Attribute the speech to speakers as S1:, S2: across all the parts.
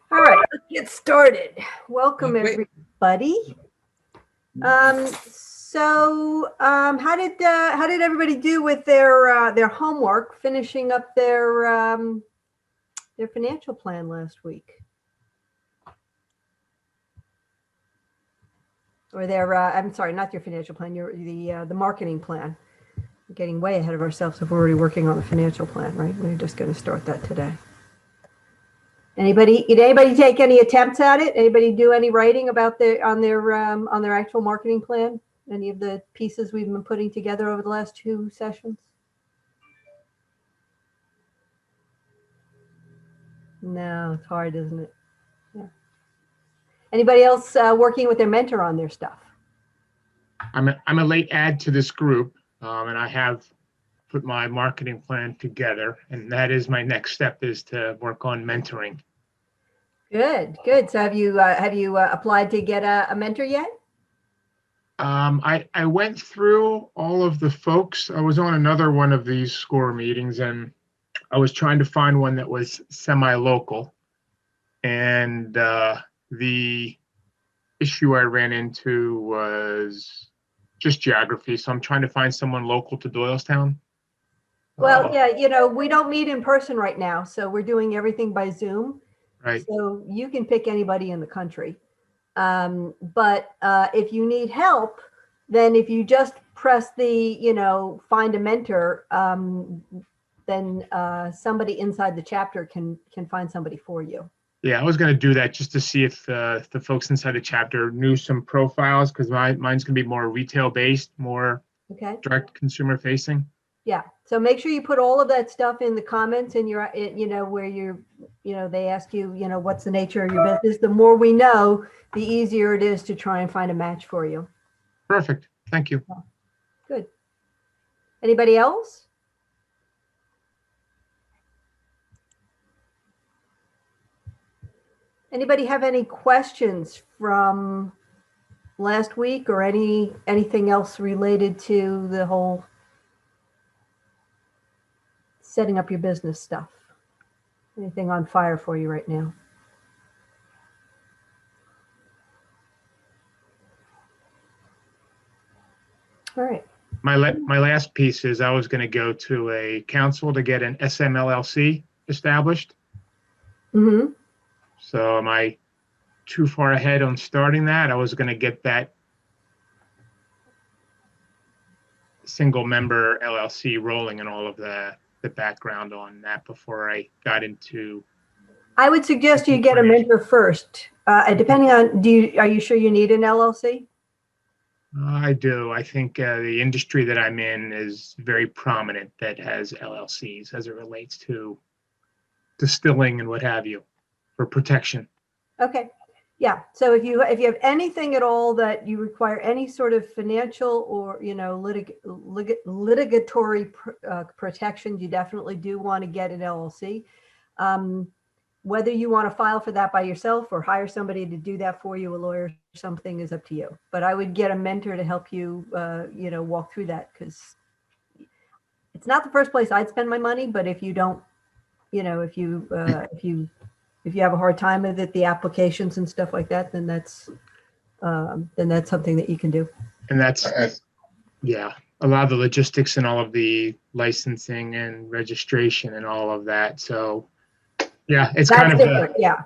S1: All right, let's get started. Welcome,
S2: Wait.
S1: everybody. How did everybody do with their homework, finishing up their financial plan last week, or their I'm sorry, not your financial plan, the marketing plan. We're getting way ahead of ourselves if we're already working on the financial plan, right? We're just going to start that today. Did anybody take any attempts at it? Anybody do any writing about on their actual marketing plan? Any of the pieces we've been putting together over the last 2 sessions? No, it's hard, isn't it? Yeah. Anybody else working with their mentor on their stuff?
S2: I'm a late add to this group, and I have put my marketing plan together, and that is my next step, is to work on mentoring.
S1: Good. So have you applied to get a mentor yet?
S2: I went through all of the folks. I was on another one of these SCORE meetings, and I was trying to find one that was semi-local. And the issue I ran into was just geography. So I'm trying to find someone local to Doylestown.
S1: Well, yeah, we don't meet in person right now, so we're doing everything by Zoom.
S2: Right.
S1: So you can pick anybody in the country. But if you need help, then if you just press the, find a mentor, then somebody inside the chapter can find somebody for you.
S2: Yeah, I was going to do that just to see if the folks inside the chapter knew some profiles, because mine's going to be more retail based, more direct consumer facing.
S1: Yeah. So make sure you put all of that stuff in the comments in your, where they ask you, what's the nature of your business. The more we know, the easier it is to try and find a match for you.
S2: Perfect. Thank you.
S1: Good. Anybody else? Anybody have any questions from last week, or anything else related to the whole setting up your business stuff? Anything on fire for you right now? All right.
S2: My last piece is I was going to go to a council to get an SMLLC established.
S1: Mm-hmm.
S2: So am I too far ahead on starting that? I was going to get that single member LLC rolling and all of the background on that before I got into.
S1: I would suggest you get a mentor first. Depending on, are you sure you need an LLC?
S2: I do. I think the industry that I'm in is very prominent that has LLCs as it relates to distilling and what have you, for protection.
S1: Okay. Yeah. So if you have anything at all that you require any sort of financial or litigatory protections, you definitely do want to get an LLC. Whether you want to file for that by yourself or hire somebody to do that for you, a lawyer, something, is up to you. But I would get a mentor to help you, walk through that, because it's not the first place I'd spend my money. But if you don't, if you have a hard time with it, the applications and stuff like that, then that's something that you can do.
S2: And that's, yeah, a lot of the logistics and all of the licensing and registration and all of that. So yeah, it's
S1: That's
S2: kind of
S1: different. Yeah.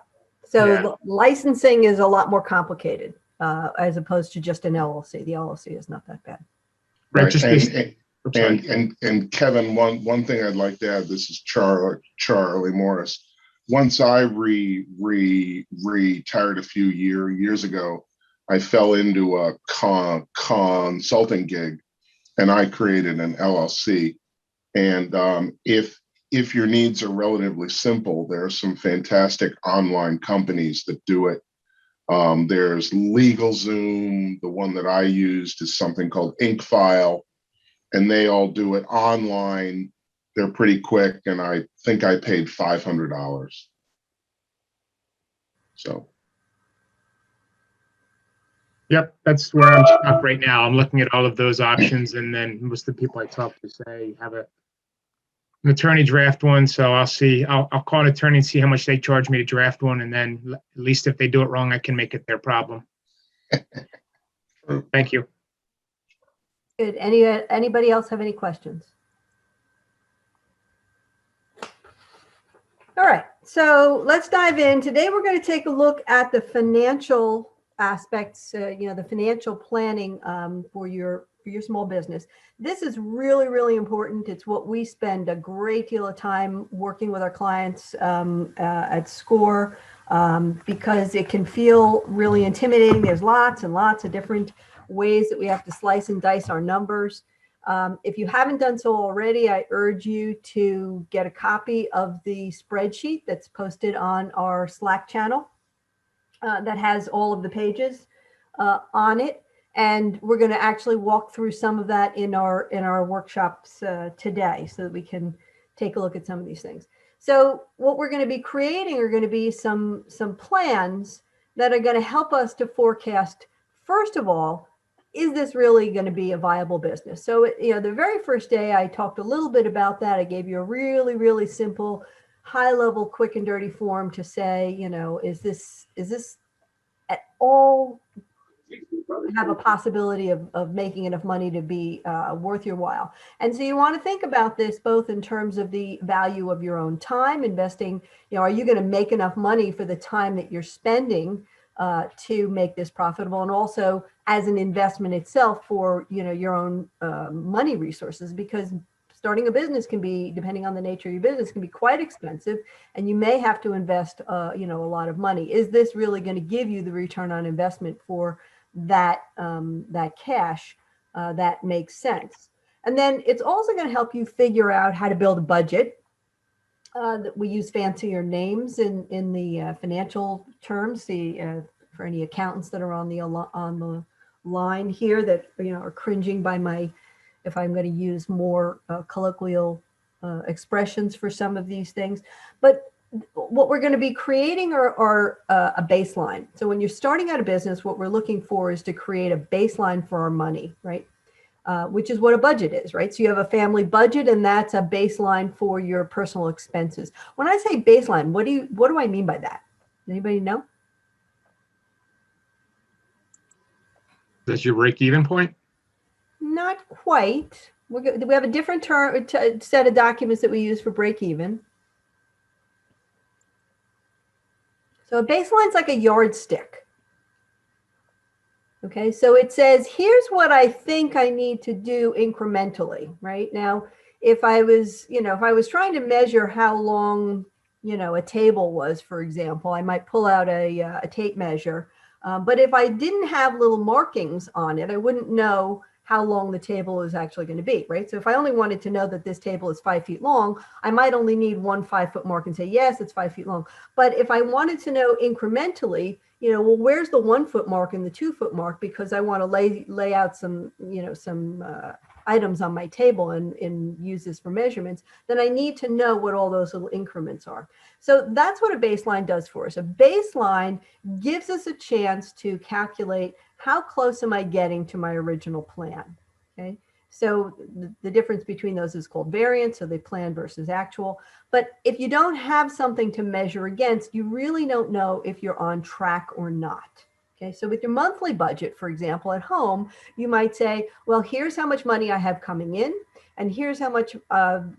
S1: So licensing is a lot more complicated as opposed to just an LLC. The LLC is not that bad.
S2: Right.
S3: And Kevin, one thing I'd like to add, this is Charlie Morris. Once I retired a few years ago, I fell into a consulting gig, and I created an LLC. And if your needs are relatively simple, there are some fantastic online companies that do it. There's LegalZoom. The one that I used is something called InkFile, and they all do it online. They're pretty quick, and I think I paid $500. So.
S2: Yep, that's where I'm stuck right now. I'm looking at all of those options, and then most of the people I talk to say have a an attorney draft one, so I'll see. I'll call an attorney and see how much they charge me to draft one, and then at least if they do it wrong, I can make it their problem. Thank you.
S1: Good. Anybody else have any questions? All right, so let's dive in. Today, we're going to take a look at the financial aspects, the financial planning for your small business. This is really, really important. It's what we spend a great deal of time working with our clients at SCORE because it can feel really intimidating. There's lots and lots of different ways that we have to slice and dice our numbers. If you haven't done so already, I urge you to get a copy of the spreadsheet that's posted on our Slack channel that has all of the pages on it. And we're going to actually walk through some of that in our workshops today so that we can take a look at some of these things. So what we're going to be creating are going to be some plans that are going to help us to forecast, first of all, is this really going to be a viable business? So, the very first day I talked a little bit about that. I gave you a really, really simple, high level, quick and dirty form to say, is this at all have a possibility of making enough money to be worth your while? And so you want to think about this both in terms of the value of your own time investing. Are you going to make enough money for the time that you're spending to make this profitable, and also as an investment itself for your own money resources, because starting a business can be, depending on the nature of your business, can be quite expensive, and you may have to invest a lot of money. Is this really going to give you the return on investment for that cash that makes sense? And then it's also going to help you figure out how to build a budget. That we use fancier names in the financial terms. For any accountants that are on the line here that are cringing by if I'm going to use more colloquial expressions for some of these things. But what we're going to be creating are a baseline. So when you're starting out a business, what we're looking for is to create a baseline for our money, right? Which is what a budget is, right? So you have a family budget, and that's a baseline for your personal expenses. When I say baseline, what do I mean by that? Anybody know?
S2: That's your break-even point?
S1: Not quite. We have a different set of documents that we use for break even. So a baseline is like a yardstick. Okay, so it says, here's what I think I need to do incrementally, right? Now, if I was trying to measure how long, a table was, for example, I might pull out a tape measure. But if I didn't have little markings on it, I wouldn't know how long the table is actually going to be, right? So if I only wanted to know that this table is 5 feet long, I might only need one 5-foot mark and say, yes, it's 5 feet long. But if I wanted to know incrementally, well, where's the 1-foot mark and the 2-foot mark? Because I want to lay out some, some items on my table and use this for measurements, then I need to know what all those little increments are. So that's what a baseline does for us. A baseline gives us a chance to calculate how close am I getting to my original plan, okay? So the difference between those is called variance, so the plan versus actual. But if you don't have something to measure against, you really don't know if you're on track or not. Okay, so with your monthly budget, for example, at home, you might say, well, here's how much money I have coming in, and here's how much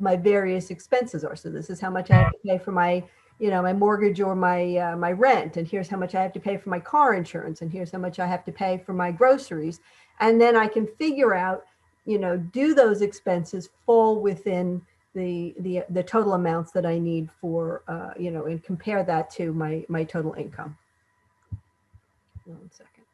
S1: my various expenses are. So this is how much I have to pay for my, my mortgage or my rent, and here's how much I have to pay for my car insurance, and here's how much I have to pay for my groceries. And then I can figure out, do those expenses fall within the total amounts that I need for, and compare that to my total income. 1 second.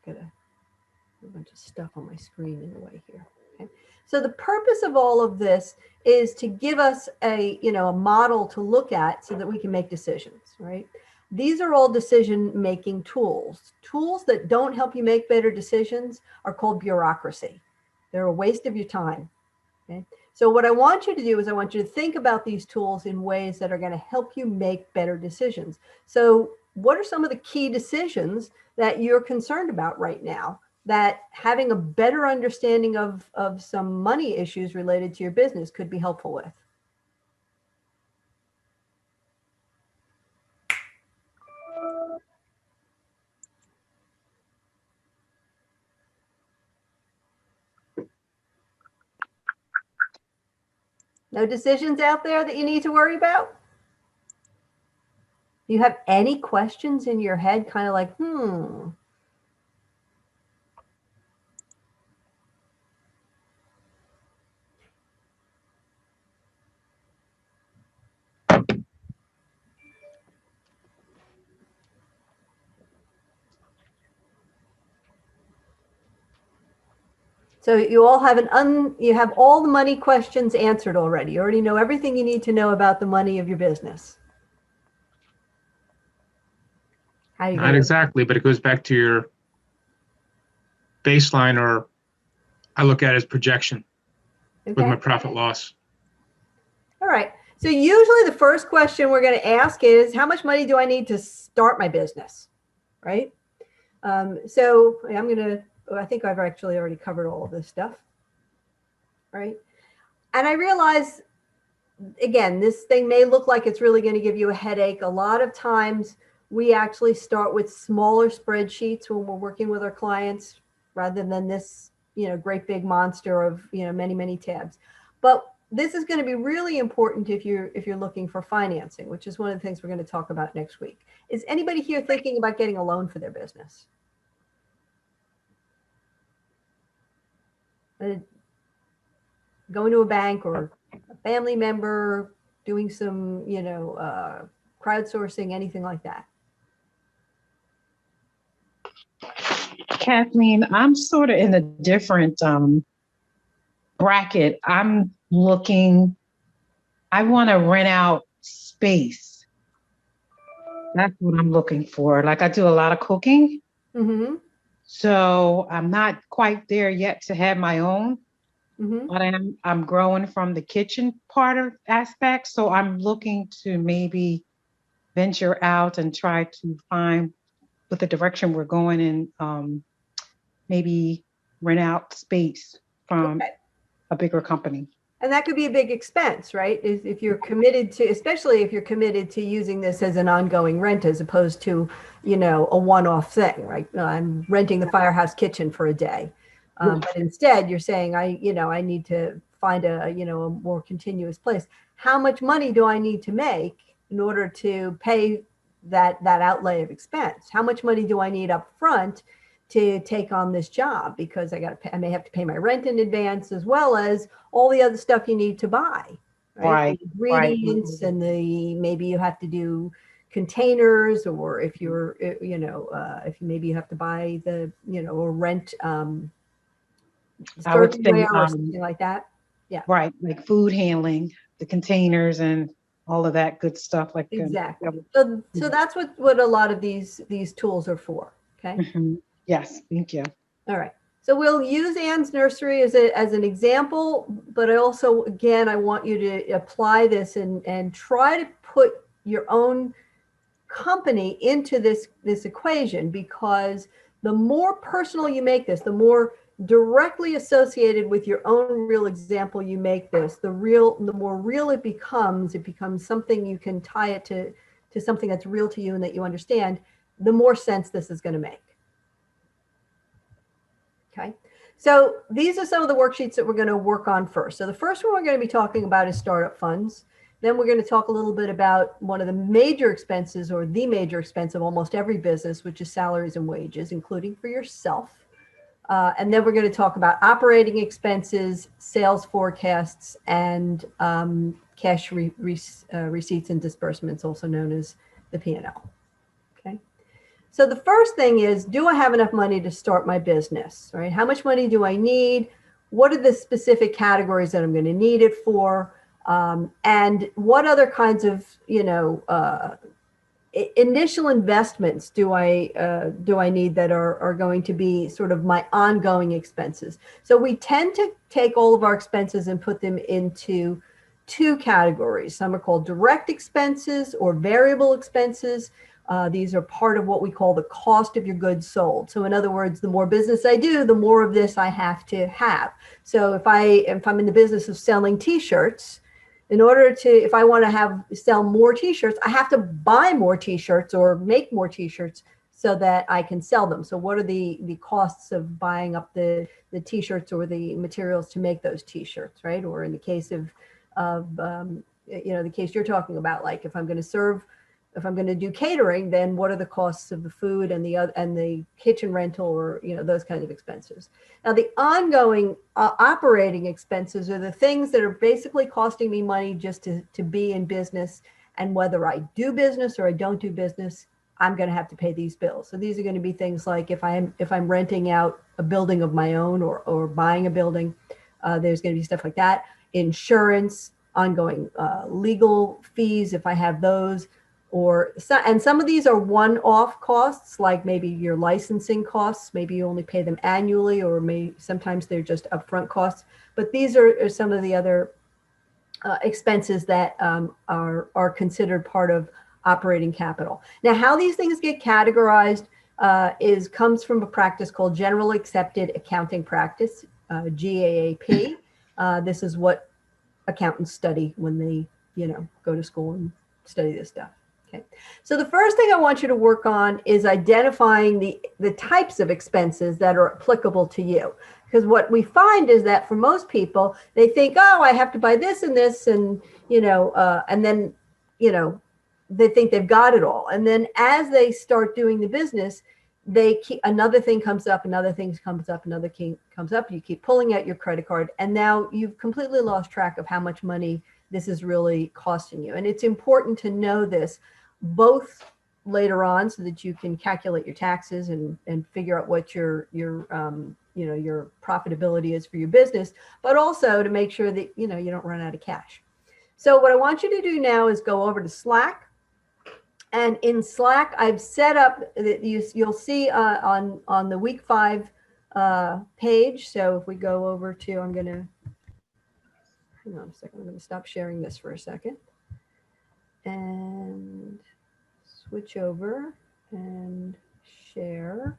S1: Got a bunch of stuff on my screen in the way here. Okay. So the purpose of all of this is to give us a model to look at so that we can make decisions, right? These are all decision-making tools. Tools that don't help you make better decisions are called bureaucracy. They're a waste of your time. Okay. So what I want you to do is I want you to think about these tools in ways that are going to help you make better decisions. So what are some of the key decisions that you're concerned about right now that having a better understanding of some money issues related to your business could be helpful with? No decisions out there that you need to worry about? Do you have any questions in your head, kind of like, So you all have you have all the money questions answered already. You already know everything you need to know about the money of your business. How you
S2: Not
S1: gonna,
S2: exactly, but it goes back to your baseline, or I look at it as projection with my
S1: okay?
S2: profit loss.
S1: All right. So usually the first question we're going to ask is, how much money do I need to start my business? Right? So I'm going to, I think I've actually already covered all of this stuff. Right? And I realize, again, this thing may look like it's really going to give you a headache. A lot of times we actually start with smaller spreadsheets when we're working with our clients rather than this, great big monster of, many, many tabs. But this is going to be really important if you're looking for financing, which is one of the things we're going to talk about next week. Is anybody here thinking about getting a loan for their business? Going to a bank or a family member, doing some, crowdsourcing, anything like that?
S4: Kathleen, I'm sort of in a different bracket. I want to rent out space. That's what I'm looking for. Like, I do a lot of cooking.
S1: Mm-hmm.
S4: So I'm not quite there yet to have my own,
S1: Mm-hmm.
S4: but I'm growing from the kitchen part of aspect. So I'm looking to maybe venture out and try to find, with the direction we're going in, maybe rent out space from
S1: Okay.
S4: a bigger company.
S1: And that could be a big expense, right? If you're committed to, especially if you're committed to using this as an ongoing rent as opposed to, a one-off thing, right? I'm renting the firehouse kitchen for a day. But instead you're saying, I need to find a more continuous place. How much money do I need to make in order to pay that outlay of expense? How much money do I need up front to take on this job? Because I may have to pay my rent in advance as well as all the other stuff you need to buy, right? The ingredients and maybe you have to do containers, or if you're, if maybe you have to buy or rent
S4: I would say,
S1: servingware or something like that. Yeah,
S4: right, like food handling, the containers and all of that good stuff. Like
S1: exactly. So that's what a lot of these tools are for. Okay.
S4: Yes, thank you.
S1: All right. So we'll use Anne's nursery as an example, but I also, again, I want you to apply this and try to put your own company into this equation, because the more personal you make this, the more directly associated with your own real example you make this, the more real it becomes something you can tie it to something that's real to you and that you understand, the more sense this is going to make. Okay, so these are some of the worksheets that we're going to work on first. So the first one we're going to be talking about is startup funds. Then we're going to talk a little bit about one of the major expenses, or the major expense of almost every business, which is salaries and wages, including for yourself. And then we're going to talk about operating expenses, sales forecasts, and cash receipts and disbursements, also known as the P&L. Okay. So the first thing is, do I have enough money to start my business, right? How much money do I need? What are the specific categories that I'm going to need it for? And what other kinds of, initial investments do I need that are going to be sort of my ongoing expenses? So we tend to take all of our expenses and put them into two categories. Some are called direct expenses or variable expenses. These are part of what we call the cost of your goods sold. So in other words, the more business I do, the more of this I have to have. So if I'm in the business of selling t-shirts, if I want to sell more t-shirts, I have to buy more t-shirts or make more t-shirts so that I can sell them. So what are the costs of buying up the t-shirts or the materials to make those t-shirts, right? Or in the case of the case you're talking about, like if I'm going to do catering, then what are the costs of the food and the kitchen rental, or those kinds of expenses. Now the ongoing operating expenses are the things that are basically costing me money just to be in business, and whether I do business or I don't do business, I'm going to have to pay these bills. So these are going to be things like if I'm renting out a building of my own, or buying a building, there's going to be stuff like that. Insurance, ongoing legal fees if I have those, and some of these are one-off costs, like maybe your licensing costs. Maybe you only pay them annually, or sometimes they're just upfront costs. But these are some of the other expenses that are considered part of operating capital. Now, how these things get categorized comes from a practice called General Accepted Accounting Practice, GAAP. This is what accountants study when they, go to school and study this stuff. Okay. So the first thing I want you to work on is identifying the types of expenses that are applicable to you. Because what we find is that for most people, they think, oh, I have to buy this and this, and then, they think they've got it all. And then as they start doing the business, another thing comes up, another thing comes up, another thing comes up. You keep pulling out your credit card, and now you've completely lost track of how much money this is really costing you. And it's important to know this both later on, so that you can calculate your taxes and figure out what your profitability is for your business, but also to make sure that you don't run out of cash. So what I want you to do now is go over to Slack. And in Slack, I've set up that you'll see on the week 5 page. So if we go over to, hang on a second. I'm going to stop sharing this for a second and switch over and share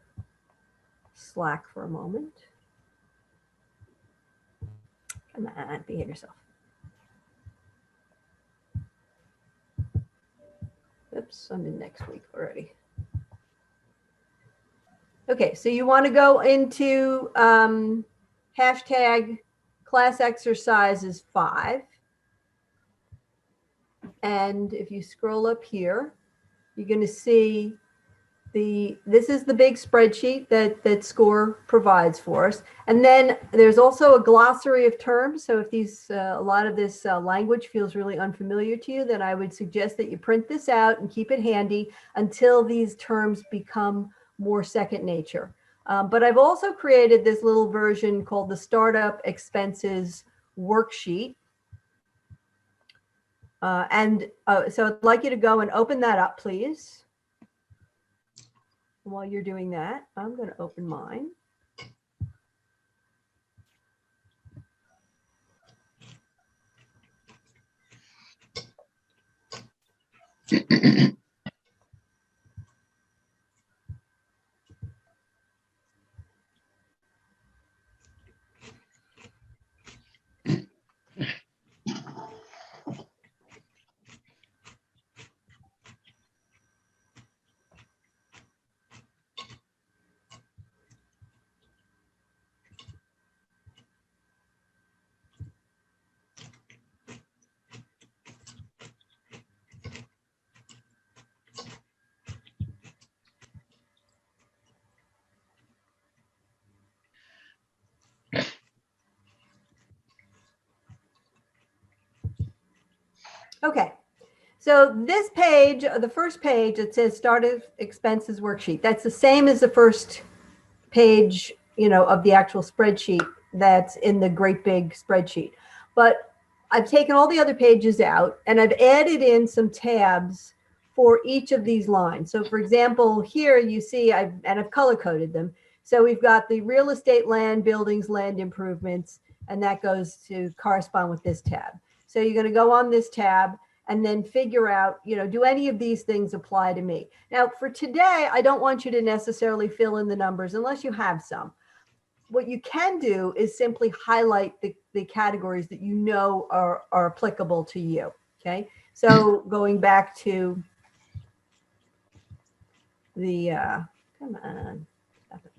S1: Slack for a moment. Come on, behave yourself. Oops, I'm in next week already. Okay, so you want to go into hashtag class exercises 5. And if you scroll up here, you're going to see this is the big spreadsheet that SCORE provides for us. And then there's also a glossary of terms. So if a lot of this language feels really unfamiliar to you, then I would suggest that you print this out and keep it handy until these terms become more second nature. But I've also created this little version called the Startup Expenses Worksheet. So I'd like you to go and open that up, please. While you're doing that, I'm going to open mine. Okay, so this page, the first page, it says Startup Expenses Worksheet. That's the same as the first page, of the actual spreadsheet that's in the great big spreadsheet. But I've taken all the other pages out and I've added in some tabs for each of these lines. So for example, here you see I've color coded them. So we've got the real estate, land, buildings, land improvements, and that goes to correspond with this tab. So you're going to go on this tab and then figure out, do any of these things apply to me? Now, for today, I don't want you to necessarily fill in the numbers unless you have some. What you can do is simply highlight the categories that are applicable to you, okay? So going back to the, come on, stop it.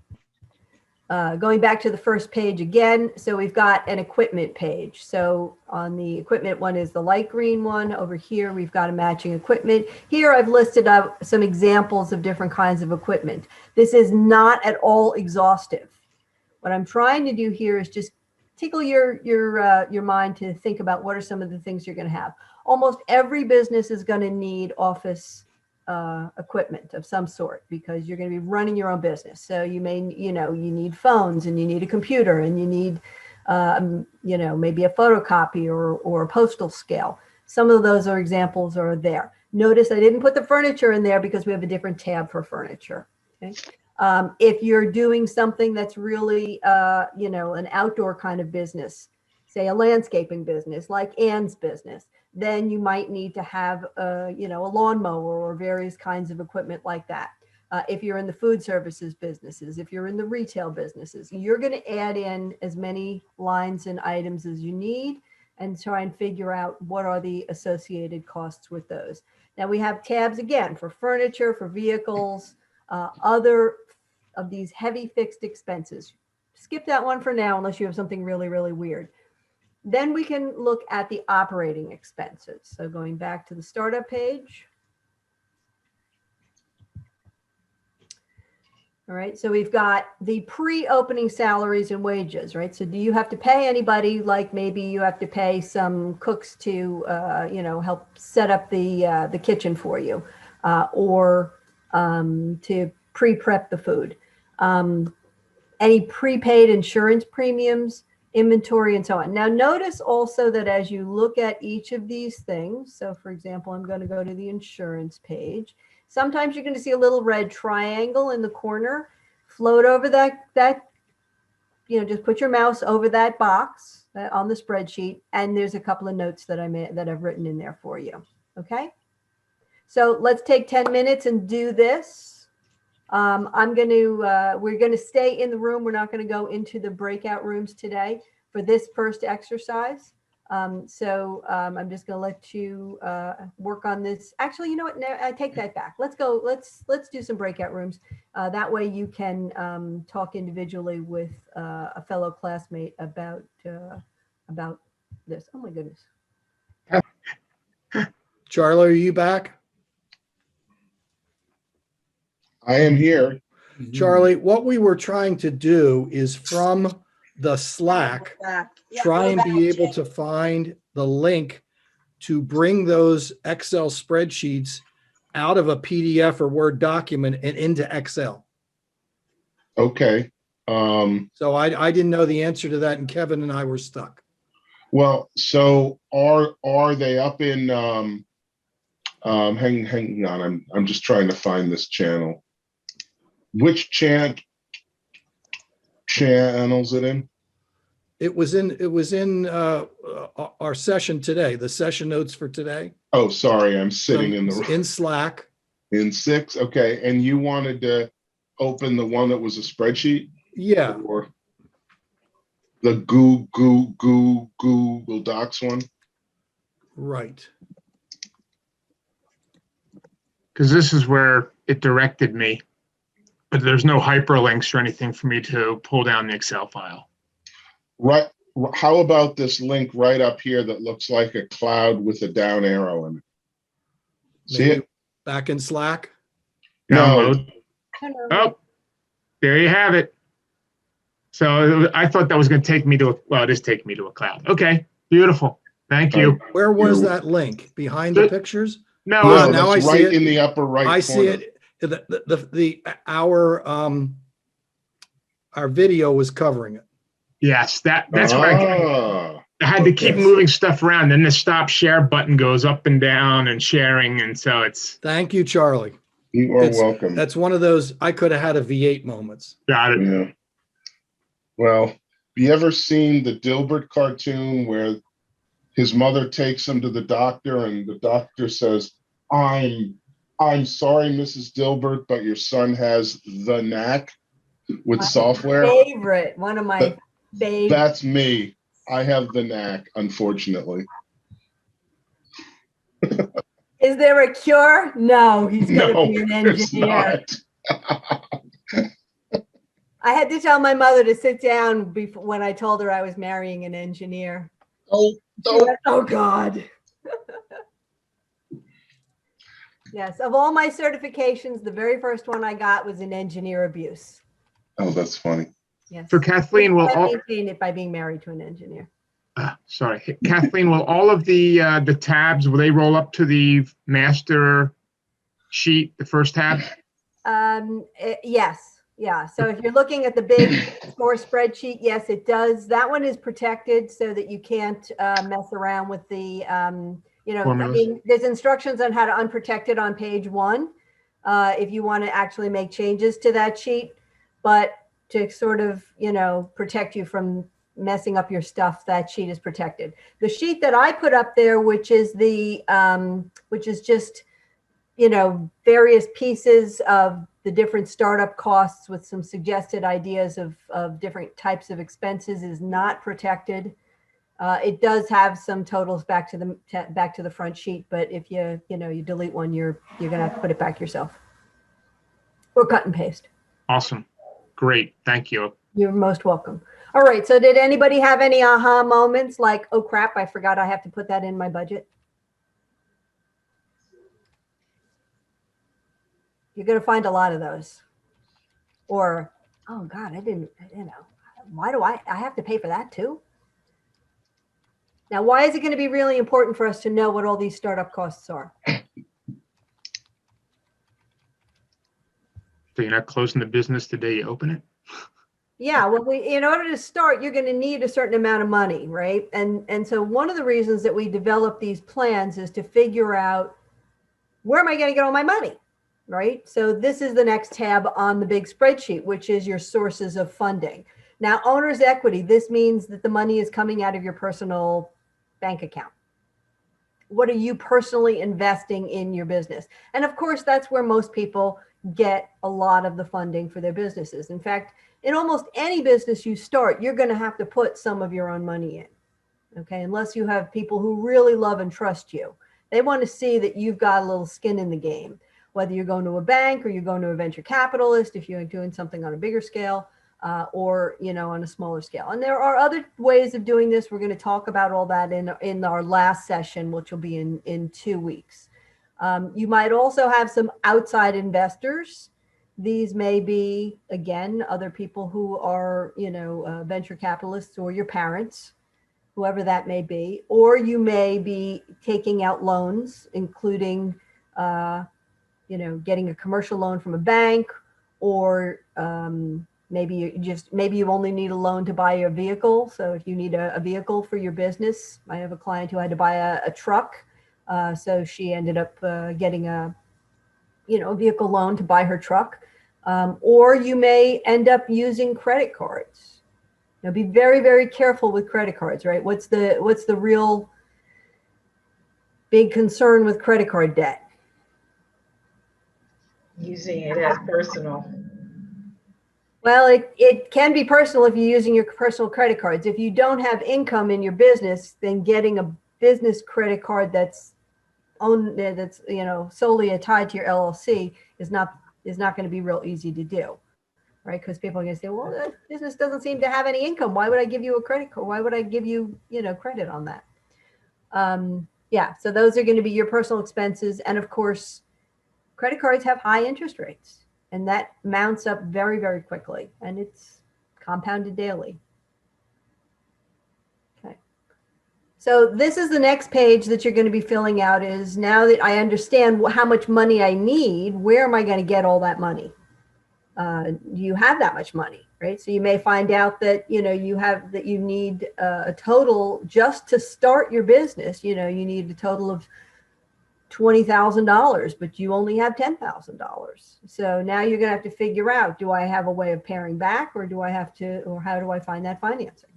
S1: Going back to the first page again, so we've got an equipment page. So on the equipment one is the light green one. Over here, we've got a matching equipment. Here I've listed out some examples of different kinds of equipment. This is not at all exhaustive. What I'm trying to do here is just tickle your mind to think about what are some of the things you're going to have. Almost every business is going to need office equipment of some sort because you're going to be running your own business. So you may, you need phones and you need a computer and you need, maybe a photocopy or a postal scale. Some of those are examples are there. Notice I didn't put the furniture in there because we have a different tab for furniture. Okay. If you're doing something that's really, an outdoor kind of business, say a landscaping business like Ann's business, then you might need to have a lawnmower or various kinds of equipment like that. If you're in the food services businesses, if you're in the retail businesses, you're going to add in as many lines and items as you need and try and figure out what are the associated costs with those. Now we have tabs again for furniture, for vehicles, other of these heavy fixed expenses. Skip that one for now unless you have something really, really weird. Then we can look at the operating expenses. So going back to the startup page. All right, so we've got the pre-opening salaries and wages, right? So do you have to pay anybody, like maybe you have to pay some cooks to, help set up the kitchen for you, or to pre-prep the food. Any prepaid insurance premiums, inventory, and so on. Now notice also that as you look at each of these things, so for example, I'm going to go to the insurance page. Sometimes you're going to see a little red triangle in the corner. Float over that, just put your mouse over that box on the spreadsheet, and there's a couple of notes that I've written in there for you. Okay. So let's take 10 minutes and do this. We're going to stay in the room. We're not going to go into the breakout rooms today for this first exercise. I'm just going to let you work on this. Actually, you know what? No, I take that back. Let's go. Let's do some breakout rooms. That way you can talk individually with a fellow classmate about this. Oh my goodness.
S5: Charlie, are you back?
S3: I am here.
S5: Charlie, what we were trying to do is from the Slack, try and be able to find the link to bring those Excel spreadsheets out of a PDF or Word document and into Excel.
S3: Okay.
S5: So I didn't know the answer to that, and Kevin and I were stuck.
S3: Well, so are they up in hang on, I'm just trying to find this channel. Which channel's it in?
S5: It was in our session today, the session notes for today.
S3: Oh, sorry, I'm sitting
S5: in Slack.
S3: In 6. Okay. And you wanted to open the one that was a spreadsheet?
S5: Yeah.
S3: Or the Google Docs one?
S5: Right.
S2: Because this is where it directed me, but there's no hyperlinks or anything for me to pull down the Excel file.
S3: Right. How about this link right up here that looks like a cloud with a down arrow in it? See
S5: Maybe
S3: it?
S5: back in Slack.
S2: Download.
S1: Hello.
S2: Oh, there you have it. So I thought that was going to take me to it is taking me to a cloud. Okay, beautiful. Thank you.
S5: Where was that link? Behind the pictures?
S2: No,
S3: No,
S5: now
S3: that's
S5: I see
S3: right
S5: it.
S3: in the upper right
S5: I
S3: corner.
S5: see it. Our video was covering it.
S2: yes, that's what I had to keep
S3: Okay.
S2: moving stuff around. Then the stop share button goes up and down and sharing, and so it's
S5: Thank you, Charlie.
S3: You are welcome.
S5: That's one of those I could have had a V8 moments.
S2: got it.
S3: Yeah. Well, you ever seen the Dilbert cartoon where his mother takes him to the doctor and the doctor says, I'm sorry, Mrs. Dilbert, but your son has the knack with software?
S1: Favorite, one of my favorite.
S3: That's me. I have the knack, unfortunately.
S1: Is there a cure? No, he's going to
S3: No,
S1: be an
S3: there's
S1: engineer.
S3: not.
S1: I had to tell my mother to sit down before when I told her I was marrying an engineer.
S3: Oh,
S1: She
S3: no.
S1: went, oh God. Yes, of all my certifications, the very first one I got was in engineer abuse.
S3: Oh, that's funny.
S1: Yes.
S2: So Kathleen, will
S1: I
S2: all,
S1: maintain it by being married to an engineer.
S2: sorry, Kathleen, will all of the tabs, will they roll up to the master sheet, the first tab?
S1: Yes, yeah. So if you're looking at the big score spreadsheet, yes, it does. That one is protected so that you can't mess around with the, you know, I
S2: Formulas.
S1: mean, there's instructions on how to unprotect it on page 1 if you want to actually make changes to that sheet. But to sort of, you know, protect you from messing up your stuff, that sheet is protected. The sheet that I put up there, which is the, which is just, you know, various pieces of the different startup costs with some suggested ideas of different types of expenses, is not protected. It does have some totals back to the front sheet, but if you know you delete one, you're gonna have to put it back yourself or cut and paste.
S2: Awesome. Great. Thank you.
S1: You're most welcome. All right. So did anybody have any aha moments like, oh crap, I forgot I have to put that in my budget? You're going to find a lot of those. Or, oh God, I didn't, you know, why do I have to pay for that too? Now, why is it going to be really important for us to know what all these startup costs are?
S2: So you're not closing the business the day you open it?
S1: Yeah, well, in order to start, you're going to need a certain amount of money, right? And so one of the reasons that we develop these plans is to figure out, where am I going to get all my money, right? So this is the next tab on the big spreadsheet, which is your sources of funding. Now, owner's equity, this means that the money is coming out of your personal bank account. What are you personally investing in your business? And of course, that's where most people get a lot of the funding for their businesses. In fact, in almost any business you start, you're going to have to put some of your own money in, okay? Unless you have people who really love and trust you. They want to see that you've got a little skin in the game, whether you're going to a bank or you're going to a venture capitalist, if you're doing something on a bigger scale, or, you know, on a smaller scale. And there are other ways of doing this. We're going to talk about all that in our last session, which will be in 2 weeks. You might also have some outside investors. These may be, again, other people who are, you know, venture capitalists or your parents, whoever that may be. Or you may be taking out loans, including, you know, getting a commercial loan from a bank, or maybe you only need a loan to buy your vehicle. So if you need a vehicle for your business, I have a client who had to buy a truck. So she ended up getting a vehicle loan to buy her truck. Or you may end up using credit cards. Now be very, very careful with credit cards, right? What's the real big concern with credit card debt?
S6: Using it as personal.
S1: Well, it can be personal if you're using your personal credit cards. If you don't have income in your business, then getting a business credit card that's you know, solely tied to your LLC is not going to be real easy to do, right? Because people are going to say, well, that business doesn't seem to have any income. Why would I give you a credit card? Why would I give you, you know, credit on that? Yeah, so those are going to be your personal expenses. And of course, credit cards have high interest rates, and that mounts up very, very quickly, and it's compounded daily. Okay. So this is the next page that you're going to be filling out, is now that I understand how much money I need, where am I going to get all that money? You have that much money, right? So you may find out that, you know, you need a total just to start your business. You know, you need a total of $20,000, but you only have $10,000. So now you're going to have to figure out, do I have a way of paring back, or how do I find that financing?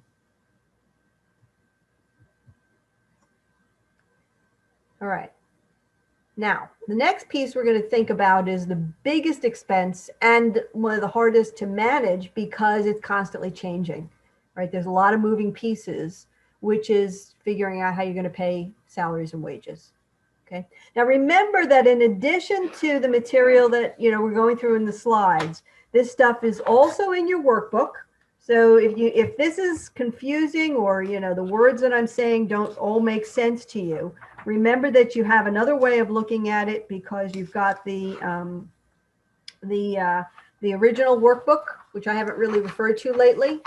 S1: All right. Now, the next piece we're going to think about is the biggest expense and one of the hardest to manage because it's constantly changing, right? There's a lot of moving pieces, which is figuring out how you're going to pay salaries and wages. Okay. Now remember that in addition to the material that, you know, we're going through in the slides, This stuff is also in your workbook. So if this is confusing, or the words that I'm saying don't all make sense to you, remember that you have another way of looking at it, because you've got the original workbook, which I haven't really referred to lately.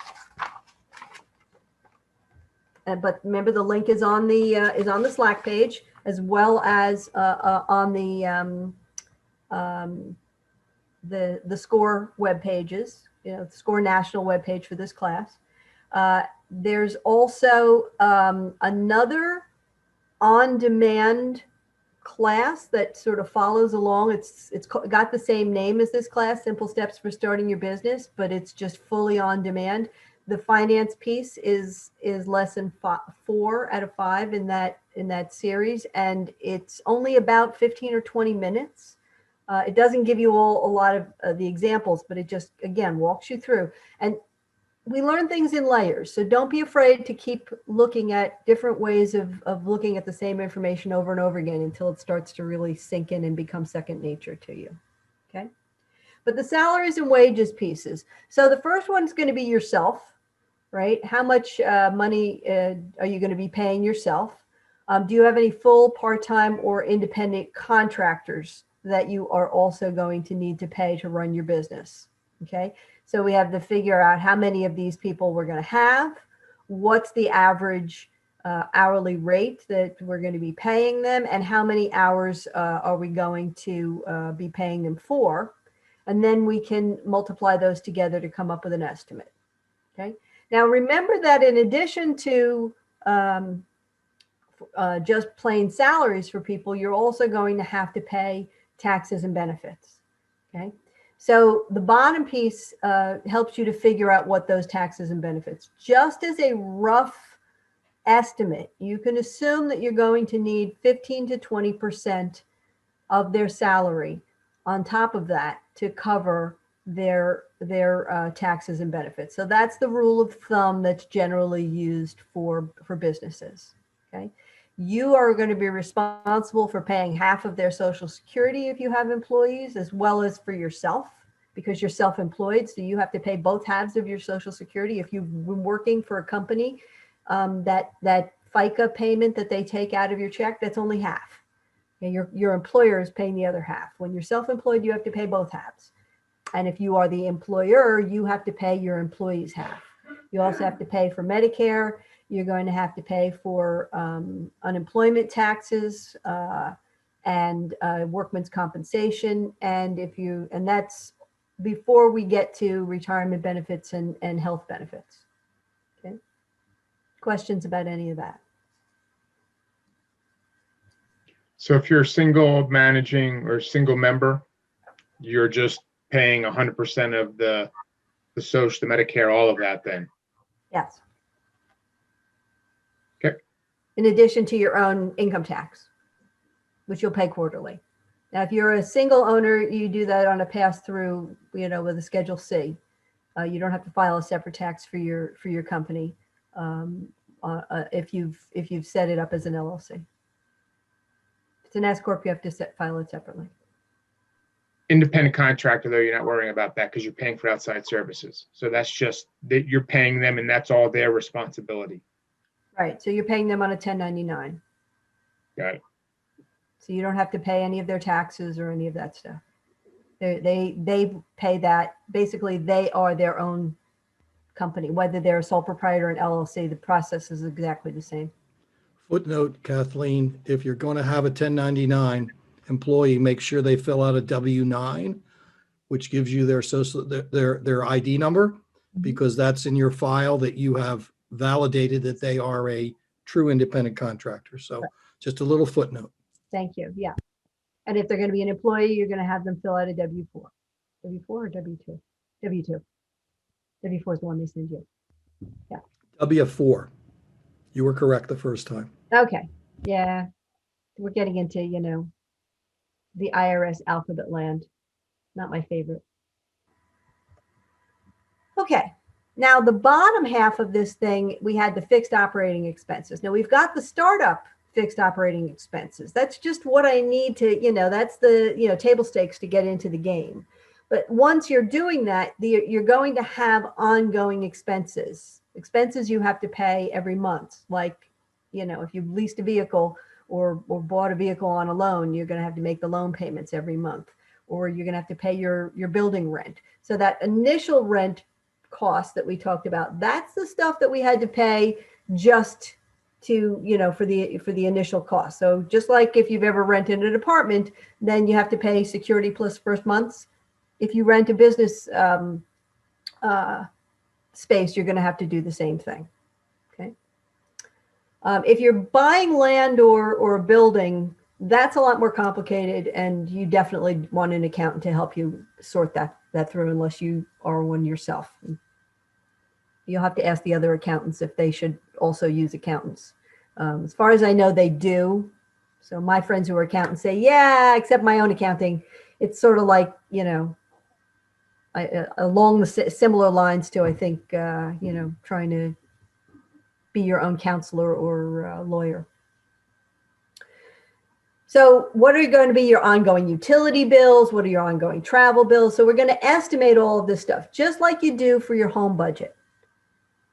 S1: But remember, the link is on the Slack page, as well as on the SCORE web pages, the SCORE national web page for this class. There's also another on-demand class that sort of follows along. It's got the same name as this class, Simple Steps for Starting Your Business, but it's just fully on demand. The finance piece is lesson 4 out of 5 in that series, and it's only about 15 or 20 minutes. It doesn't give you a lot of the examples, but it just, again, walks you through. And we learn things in layers, so don't be afraid to keep looking at different ways of looking at the same information over and over again until it starts to really sink in and become second nature to you. Okay. But the salaries and wages pieces. So the first one's going to be yourself, right? How much money are you going to be paying yourself? Do you have any full, part-time, or independent contractors that you are also going to need to pay to run your business? Okay. So we have to figure out how many of these people we're going to have, what's the average hourly rate that we're going to be paying them, and how many hours are we going to be paying them for. And then we can multiply those together to come up with an estimate. Okay. Now remember that in addition to just plain salaries for people, you're also going to have to pay taxes and benefits. Okay. So the bottom piece helps you to figure out what those taxes and benefits. Just as a rough estimate, you can assume that you're going to need 15 to 20% of their salary on top of that to cover their taxes and benefits. So that's the rule of thumb that's generally used for businesses. Okay. You are going to be responsible for paying half of their Social Security if you have employees, as well as for yourself, because you're self-employed. So you have to pay both halves of your Social Security. If you've been working for a company, that FICA payment that they take out of your check, that's only half. Okay, your employer is paying the other half. When you're self-employed, you have to pay both halves. And if you are the employer, you have to pay your employees half. You also have to pay for Medicare. You're going to have to pay for unemployment taxes and workman's compensation. And that's before we get to retirement benefits and health benefits. Okay. Questions about any of that?
S2: So if you're single managing or single member, you're just paying 100% of the social, the Medicare, all of that then?
S1: Yes.
S2: Okay.
S1: In addition to your own income tax, which you'll pay quarterly. Now, if you're a single owner, you do that on a pass-through, with a Schedule C. You don't have to file a separate tax for your company if you've set it up as an LLC. If it's an S corp, you have to file it separately.
S2: Independent contractor, though, you're not worrying about that because you're paying for outside services. So that's just that you're paying them, and that's all their responsibility.
S1: Right. So you're paying them on a 1099.
S2: Got it.
S1: So you don't have to pay any of their taxes or any of that stuff. They pay that. Basically, they are their own company, whether they're a sole proprietor or an LLC. The process is exactly the same.
S5: Footnote, Kathleen, if you're going to have a 1099 employee, make sure they fill out a W-9, which gives you their social, their ID number, because that's in your file that you have validated that they are a true independent contractor. So just a little footnote.
S1: Thank you. Yeah. And if they're going to be an employee, you're going to have them fill out a W-4. W-4 or W-2? W-2. W-4 is the one they send you. Yeah.
S5: W-4. You were correct the first time.
S1: Okay. Yeah. We're getting into, the IRS alphabet land. Not my favorite. Okay. Now the bottom half of this thing, we had the fixed operating expenses. Now we've got the startup fixed operating expenses. That's just what I need to, that's the, table stakes to get into the game. But once you're doing that, you're going to have ongoing expenses you have to pay every month. Like, if you leased a vehicle or bought a vehicle on a loan, you're going to have to make the loan payments every month, or you're going to have to pay your building rent. So that initial rent cost that we talked about, that's the stuff that we had to pay just to, for the initial cost. So just like if you've ever rented an apartment, then you have to pay security plus first month's. If you rent a business space, you're going to have to do the same thing. Okay. If you're buying land or a building, that's a lot more complicated, and you definitely want an accountant to help you sort that through, unless you are one yourself. You'll have to ask the other accountants if they should also use accountants. As far as I know, they do. So my friends who are accountants say, yeah, except my own accounting. It's sort of like, along the similar lines to, I think, trying to be your own counselor or lawyer. So what are going to be your ongoing utility bills? What are your ongoing travel bills? So we're going to estimate all of this stuff, just like you do for your home budget.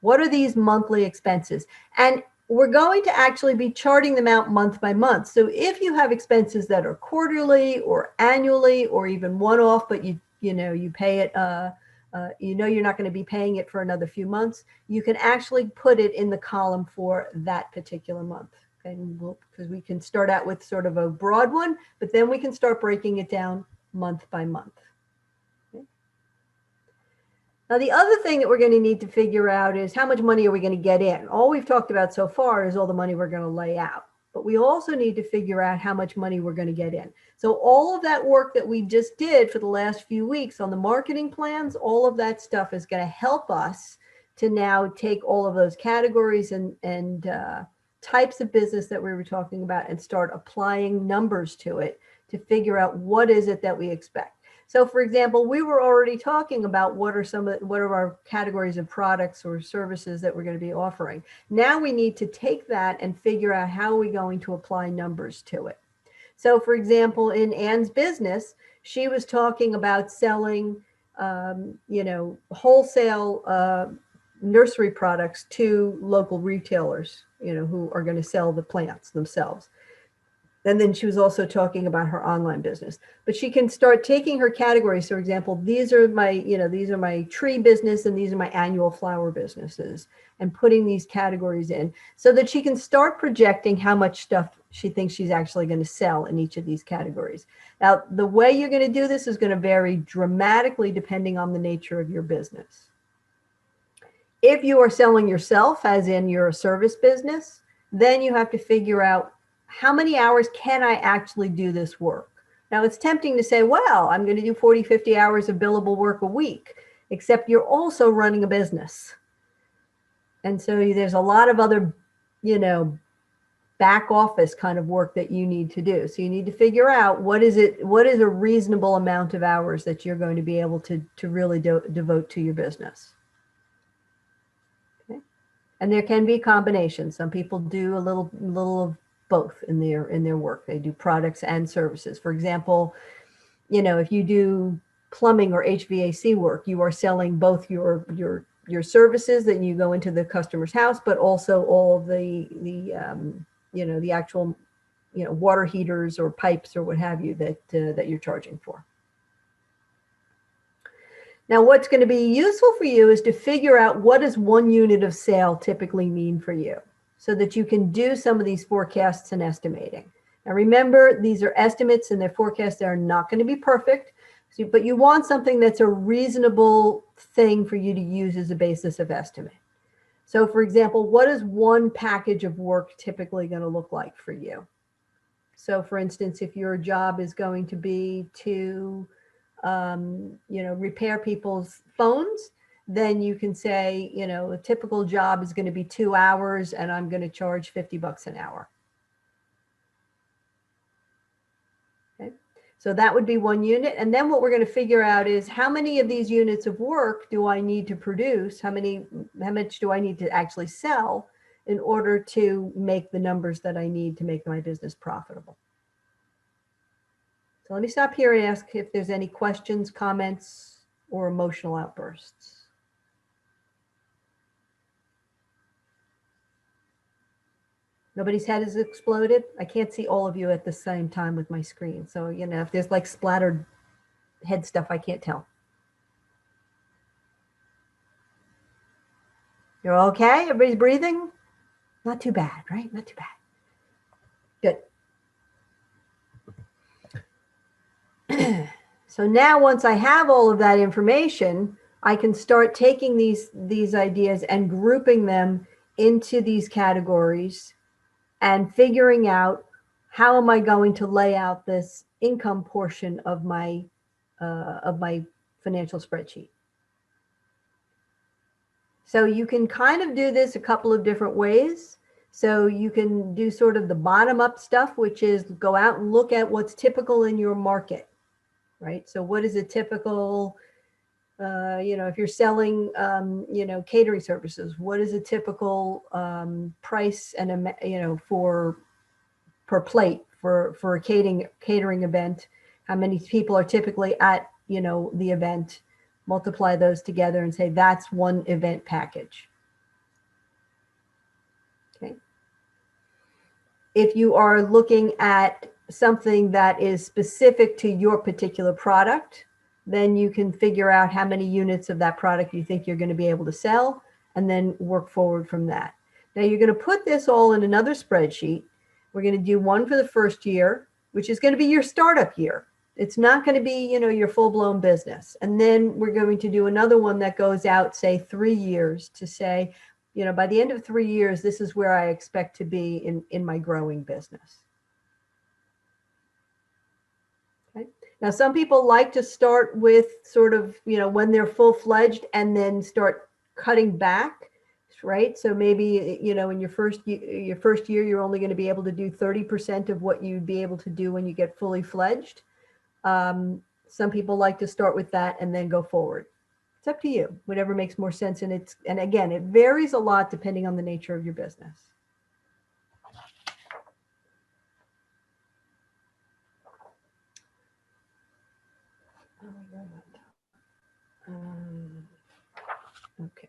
S1: What are these monthly expenses? And we're going to actually be charting them out month by month. So if you have expenses that are quarterly or annually or even one-off, but you pay it, you're not going to be paying it for another few months, you can actually put it in the column for that particular month. And because we can start out with sort of a broad one, but then we can start breaking it down month by month. Okay. Now, the other thing that we're going to need to figure out is how much money are we going to get in? All we've talked about so far is all the money we're going to lay out, but we also need to figure out how much money we're going to get in. So all of that work that we just did for the last few weeks on the marketing plans, all of that stuff is going to help us to now take all of those categories and types of business that we were talking about and start applying numbers to it to figure out what is it that we expect. So for example, we were already talking about what are our categories of products or services that we're going to be offering. Now we need to take that and figure out how we're going to apply numbers to it. So for example, in Ann's business, she was talking about selling, wholesale nursery products to local retailers, who are going to sell the plants themselves. And then she was also talking about her online business, but she can start taking her categories. So for example, these are my tree business and these are my annual flower businesses, and putting these categories in so that she can start projecting how much stuff she thinks she's actually going to sell in each of these categories. Now, the way you're going to do this is going to vary dramatically depending on the nature of your business. If you are selling yourself, as in you're a service business, then you have to figure out how many hours can I actually do this work? Now, it's tempting to say, well, I'm going to do 40, 50 hours of billable work a week, except you're also running a business. And so there's a lot of other, back office kind of work that you need to do. So you need to figure out what is a reasonable amount of hours that you're going to be able to really devote to your business. Okay. And there can be combinations. Some people do a little of both in their work. They do products and services. For example, if you do plumbing or HVAC work, you are selling both your services that you go into the customer's house, but also all of the actual water heaters or pipes or what have you that you're charging for. Now, what's going to be useful for you is to figure out what does 1 unit of sale typically mean for you, so that you can do some of these forecasts and estimating. Now, remember, these are estimates and they're forecasts. They're not going to be perfect, but you want something that's a reasonable thing for you to use as a basis of estimate. So for example, what is one package of work typically going to look like for you? So for instance, if your job is going to be to, repair people's phones, then you can say, a typical job is going to be 2 hours and I'm going to charge $50 an hour. Okay. So that would be 1 unit. And then what we're going to figure out is how many of these units of work do I need to produce? How much do I need to actually sell in order to make the numbers that I need to make my business profitable? So let me stop here and ask if there's any questions, comments, or emotional outbursts. Nobody's head has exploded. I can't see all of you at the same time with my screen. So, you know, if there's like splattered head stuff, I can't tell. You're okay? Everybody's breathing? Not too bad, right? Not too bad. Good. So now once I have all of that information, I can start taking these ideas and grouping them into these categories and figuring out how am I going to lay out this income portion of my financial spreadsheet. So you can kind of do this a couple of different ways. So you can do sort of the bottom up stuff, which is go out and look at what's typical in your market, right? So what is a typical, you know, if you're selling, you know, catering services, what is a typical price and, you know, per plate for a catering event? How many people are typically at, you know, the event? Multiply those together and say that's one event package. Okay. If you are looking at something that is specific to your particular product, then you can figure out how many units of that product you think you're going to be able to sell and then work forward from that. Now you're going to put this all in another spreadsheet. We're going to do one for the first year, which is going to be your startup year. It's not going to be, you know, your full-blown business. And then we're going to do another one that goes out, say, 3 years to say, you know, by the end of 3 years, this is where I expect to be in my growing business. Okay. Now, some people like to start with sort of, you know, when they're full-fledged and then start cutting back, right? So maybe, you know, in your first year, you're only going to be able to do 30% of what you'd be able to do when you get fully fledged. Some people like to start with that and then go forward. It's up to you, whatever makes more sense. And again, it varies a lot depending on the nature of your business. Okay.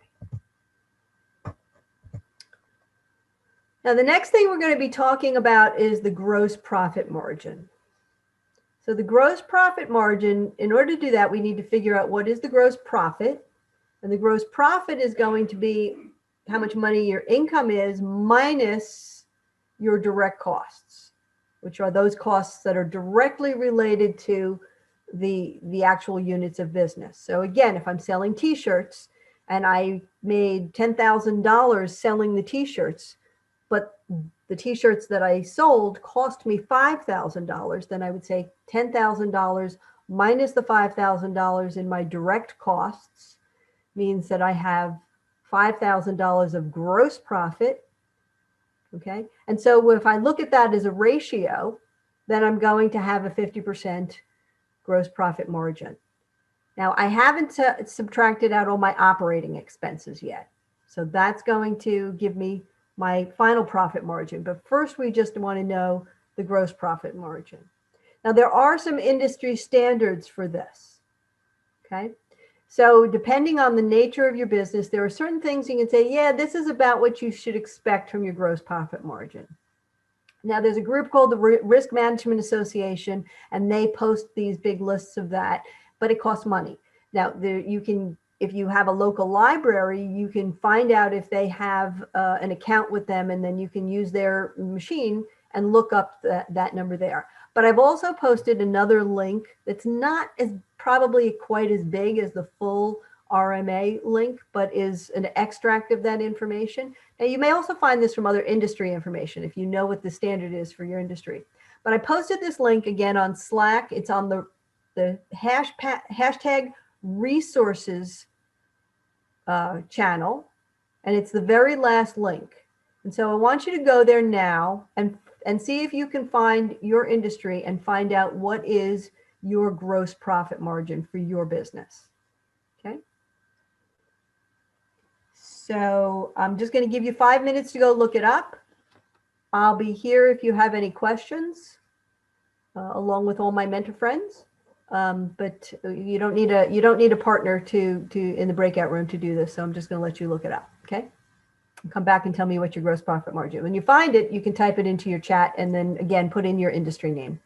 S1: Now, the next thing we're going to be talking about is the gross profit margin. So the gross profit margin, in order to do that, we need to figure out what is the gross profit. And the gross profit is going to be how much money your income is minus your direct costs, which are those costs that are directly related to the actual units of business. So again, if I'm selling t-shirts and I made $10,000 selling the t-shirts, but the t-shirts that I sold cost me $5,000, then I would say $10,000 minus the $5,000 in my direct costs means that I have $5,000 of gross profit. Okay. And so if I look at that as a ratio, then I'm going to have a 50% gross profit margin. Now, I haven't subtracted out all my operating expenses yet. So that's going to give me my final profit margin. But first, we just want to know the gross profit margin. Now, there are some industry standards for this. Okay. So depending on the nature of your business, there are certain things you can say, yeah, this is about what you should expect from your gross profit margin. Now, there's a group called the Risk Management Association, and they post these big lists of that, but it costs money. Now, you can, if you have a local library, you can find out if they have an account with them, and then you can use their machine and look up that number there. But I've also posted another link that's not as probably quite as big as the full RMA link, but is an extract of that information. Now, you may also find this from other industry information if you know what the standard is for your industry. But I posted this link again on Slack. It's on the hashtag resources channel, and it's the very last link. And so I want you to go there now and see if you can find your industry and find out what is your gross profit margin for your business. Okay. So I'm just going to give you 5 minutes to go look it up. I'll be here if you have any questions. along with all my mentor friends. But you don't need a partner to in the breakout room to do this. So I'm just going to let you look it up. Okay. Come back and tell me what your gross profit margin. When you find it, you can type it into your chat and then again, put in your industry name.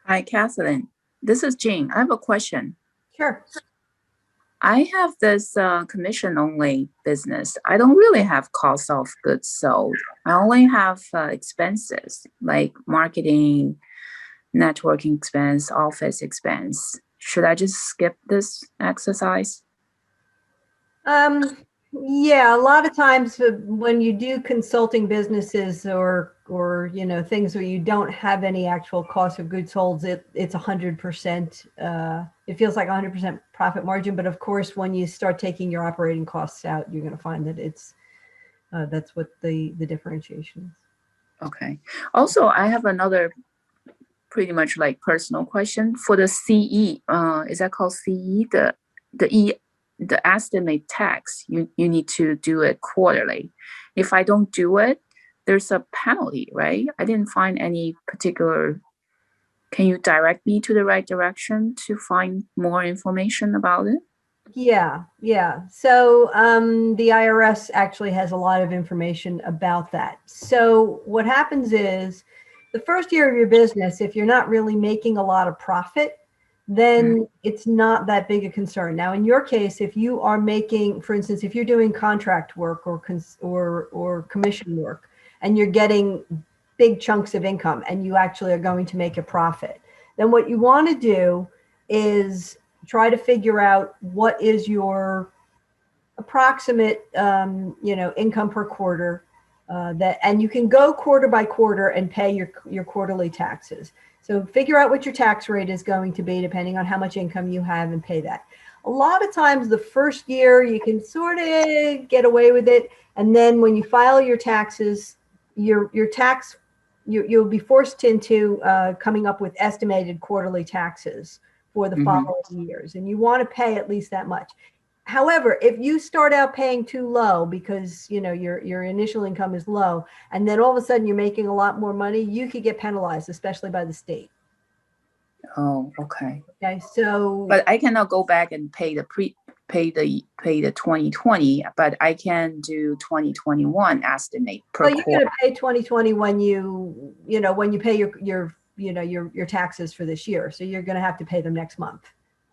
S7: Hi, Kathleen. This is Jean. I have a question.
S1: Sure.
S7: I have this commission-only business. I don't really have cost of goods sold. I only have expenses like marketing, networking expense, office expense. Should I just skip this exercise?
S1: Yeah, a lot of times when you do consulting businesses or things where you don't have any actual cost of goods sold, it's 100%. It feels like 100% profit margin, but of course, when you start taking your operating costs out, you're going to find that that's what the differentiation is.
S7: Okay. Also, I have another pretty much like personal question for the CE. Is that called CE? The estimate tax, you need to do it quarterly. If I don't do it, there's a penalty, right? I didn't find any particular. Can you direct me to the right direction to find more information about it?
S1: Yeah. So the IRS actually has a lot of information about that. So what happens is the first year of your business, if you're not really making a lot of profit, then it's not that big a concern. Now, in your case, if you are making, for instance, if you're doing contract work or commission work and you're getting big chunks of income and you actually are going to make a profit, then what you want to do is try to figure out what is your approximate income per quarter and you can go quarter by quarter and pay your quarterly taxes. So figure out what your tax rate is going to be depending on how much income you have and pay that. A lot of times the first year you can sort of get away with it. And then when you file your taxes, you'll be forced into coming up with estimated quarterly taxes for the following years. And you want to pay at least that much. However, if you start out paying too low because your initial income is low, and then all of a sudden you're making a lot more money, you could get penalized, especially by the state.
S7: Oh, okay.
S1: Okay, so
S7: But I cannot go back and pay the 2020, but I can do 2021 estimate per
S1: well, you're going
S7: quarter.
S1: to pay 2020 when you pay your taxes for this year. So you're going to have to pay them next month.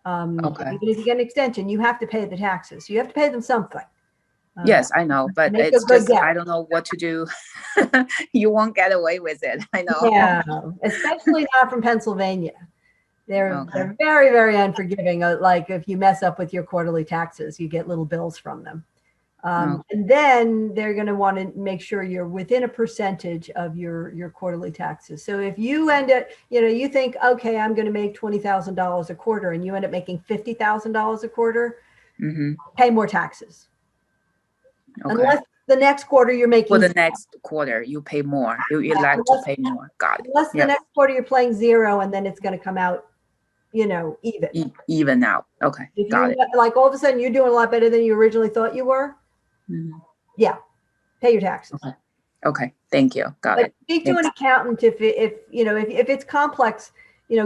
S7: Okay.
S1: Even if you get an extension, you have to pay the taxes. So you have to pay them something.
S7: Yes, I know, but
S1: make a
S7: it's
S1: good
S7: just,
S1: guess.
S7: I don't know what to do. You won't get away with it. I know.
S1: Yeah, especially not from Pennsylvania. They're
S7: Okay.
S1: very, very unforgiving. Like if you mess up with your quarterly taxes, you get little bills from them. And then they're going to want to make sure you're within a percentage of your quarterly taxes. So if you end up, you think, okay, I'm going to make $20,000 a quarter, and you end up making $50,000 a quarter, pay more taxes.
S7: Okay.
S1: Unless the next quarter you're making.
S7: For the next quarter, you pay more. You elect to pay more. Got it.
S1: Unless the next quarter you're playing zero, and then it's going to come out, even.
S7: Even out. Okay.
S1: If
S7: Got
S1: you
S7: it.
S1: like all of a sudden you're doing a lot better than you originally thought you were, yeah, pay your taxes.
S7: Okay. Thank you. Got
S1: But
S7: it.
S1: speak to an accountant if it's complex,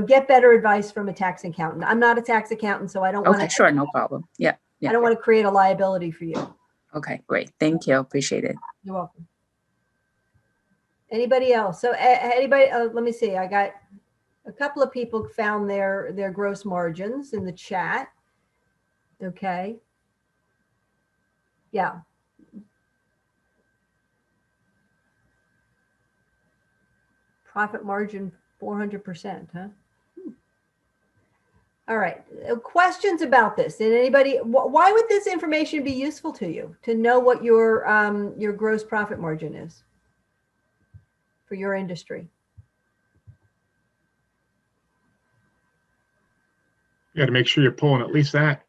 S1: get better advice from a tax accountant. I'm not a tax accountant, so I don't want
S7: Okay.
S1: to.
S7: Sure. No problem. Yeah.
S1: I don't want to create a liability for you.
S7: Okay. Great. Thank you. Appreciate it.
S1: You're welcome. Anybody else? So anybody? Let me see. I got a couple of people found their gross margins in the chat. Okay. Yeah. Profit margin 400%, huh? All right. Questions about this? And anybody? Why would this information be useful to you to know what your gross profit margin is for your industry?
S2: You got to make sure you're pulling at least that.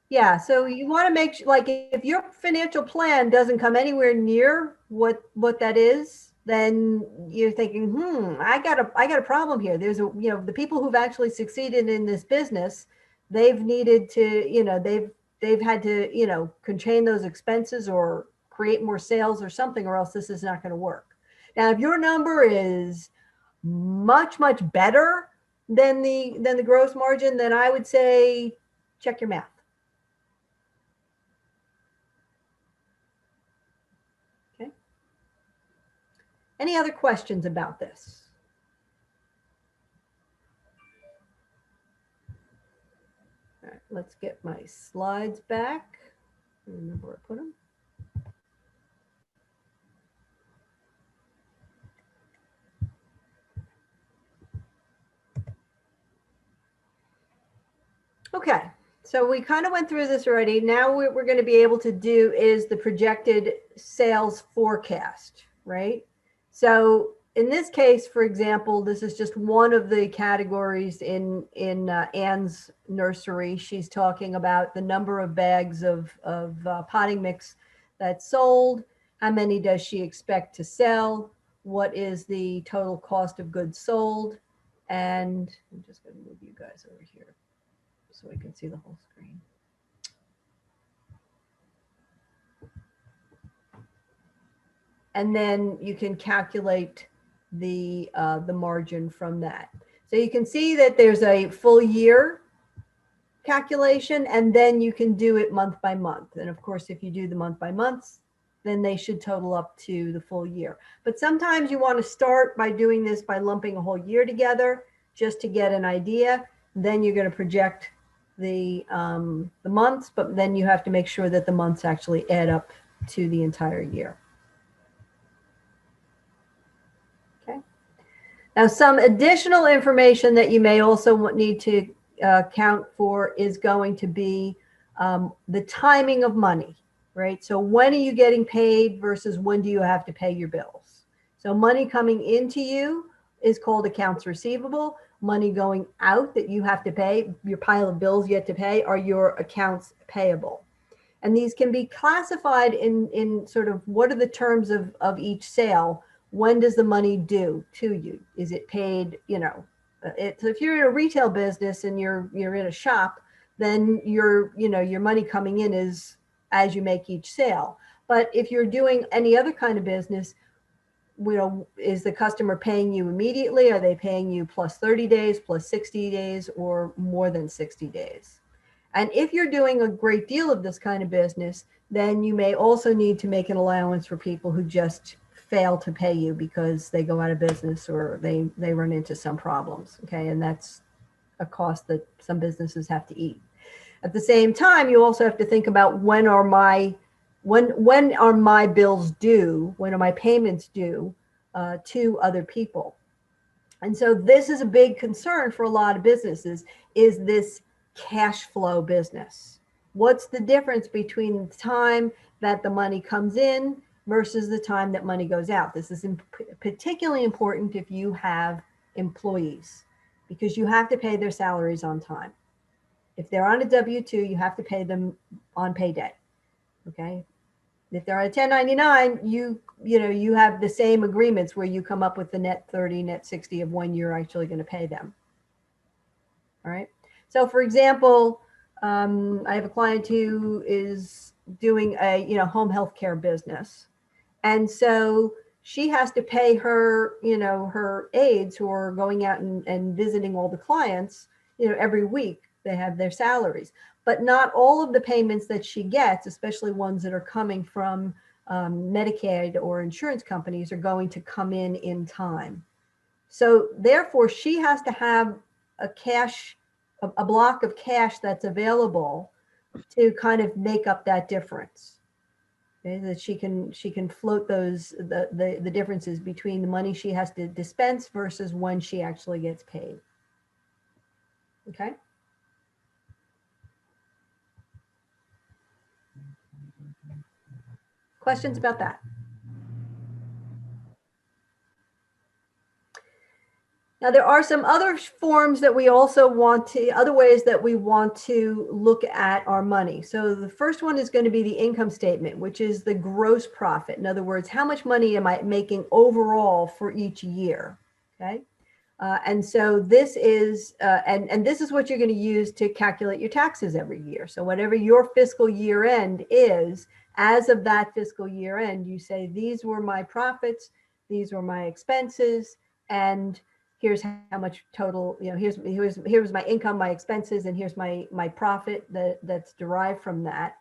S1: Yeah. So you want to make sure, like, if your financial plan doesn't come anywhere near what that is, then you're thinking, I got a problem here. There's the people who've actually succeeded in this business, they've needed to, they've had to, contain those expenses or create more sales or something, or else this is not going to work. Now, if your number is much, much better than the gross margin, then I would say check your math. Any other questions about this? All right, let's get my slides back. Remember where I put them. Okay, so we kind of went through this already. Now what we're going to be able to do is the projected sales forecast, right? So in this case, for example, this is just one of the categories in Anne's nursery. She's talking about the number of bags of potting mix that's sold. How many does she expect to sell? What is the total cost of goods sold? And I'm just going to move you guys over here so I can see the whole screen. And then you can calculate the margin from that. So you can see that there's a full year calculation, and then you can do it month by month. And of course, if you do the month by months, then they should total up to the full year. But sometimes you want to start by doing this by lumping a whole year together just to get an idea. Then you're going to project the months, but then you have to make sure that the months actually add up to the entire year. Now, some additional information that you may also need to account for is going to be the timing of money. right? So when are you getting paid versus when do you have to pay your bills? So money coming into you is called accounts receivable. Money going out that you have to pay, your pile of bills you have to pay, are your accounts payable. And these can be classified in sort of what are the terms of each sale. When does the money due to you? Is it paid, so if you're in a retail business and you're in a shop, then your money coming in is as you make each sale. But if you're doing any other kind of business, is the customer paying you immediately? Are they paying you plus 30 days, plus 60 days, or more than 60 days? And if you're doing a great deal of this kind of business, then you may also need to make an allowance for people who just fail to pay you because they go out of business or they run into some problems. Okay. And that's a cost that some businesses have to eat. At the same time, you also have to think about when are my bills due? When are my payments due to other people? And so this is a big concern for a lot of businesses, is this cash flow business. What's the difference between the time that the money comes in versus the time that money goes out? This is particularly important if you have employees, because you have to pay their salaries on time. If they're on a W-2, you have to pay them on payday. Okay. If they're on a 1099, you have the same agreements where you come up with the net 30, net 60 of when you're actually going to pay them. All right. So for example, I have a client who is doing a, home health care business. And so she has to pay her, her aides who are going out and visiting all the clients, every week. They have their salaries, but not all of the payments that she gets, especially ones that are coming from Medicaid or insurance companies, are going to come in time. So therefore, she has to have a block of cash that's available to kind of make up that difference. Okay, that she can float the differences between the money she has to dispense versus when she actually gets paid. Okay. Questions about that? Now, there are some other forms that we also other ways that we want to look at our money. So the first one is going to be the income statement, which is the gross profit. In other words, how much money am I making overall for each year? Okay. And so this is, and this is what you're going to use to calculate your taxes every year. So whatever your fiscal year end is, as of that fiscal year end, you say, these were my profits, these were my expenses, and here's how much total, here's my income, my expenses, and here's my profit that's derived from that,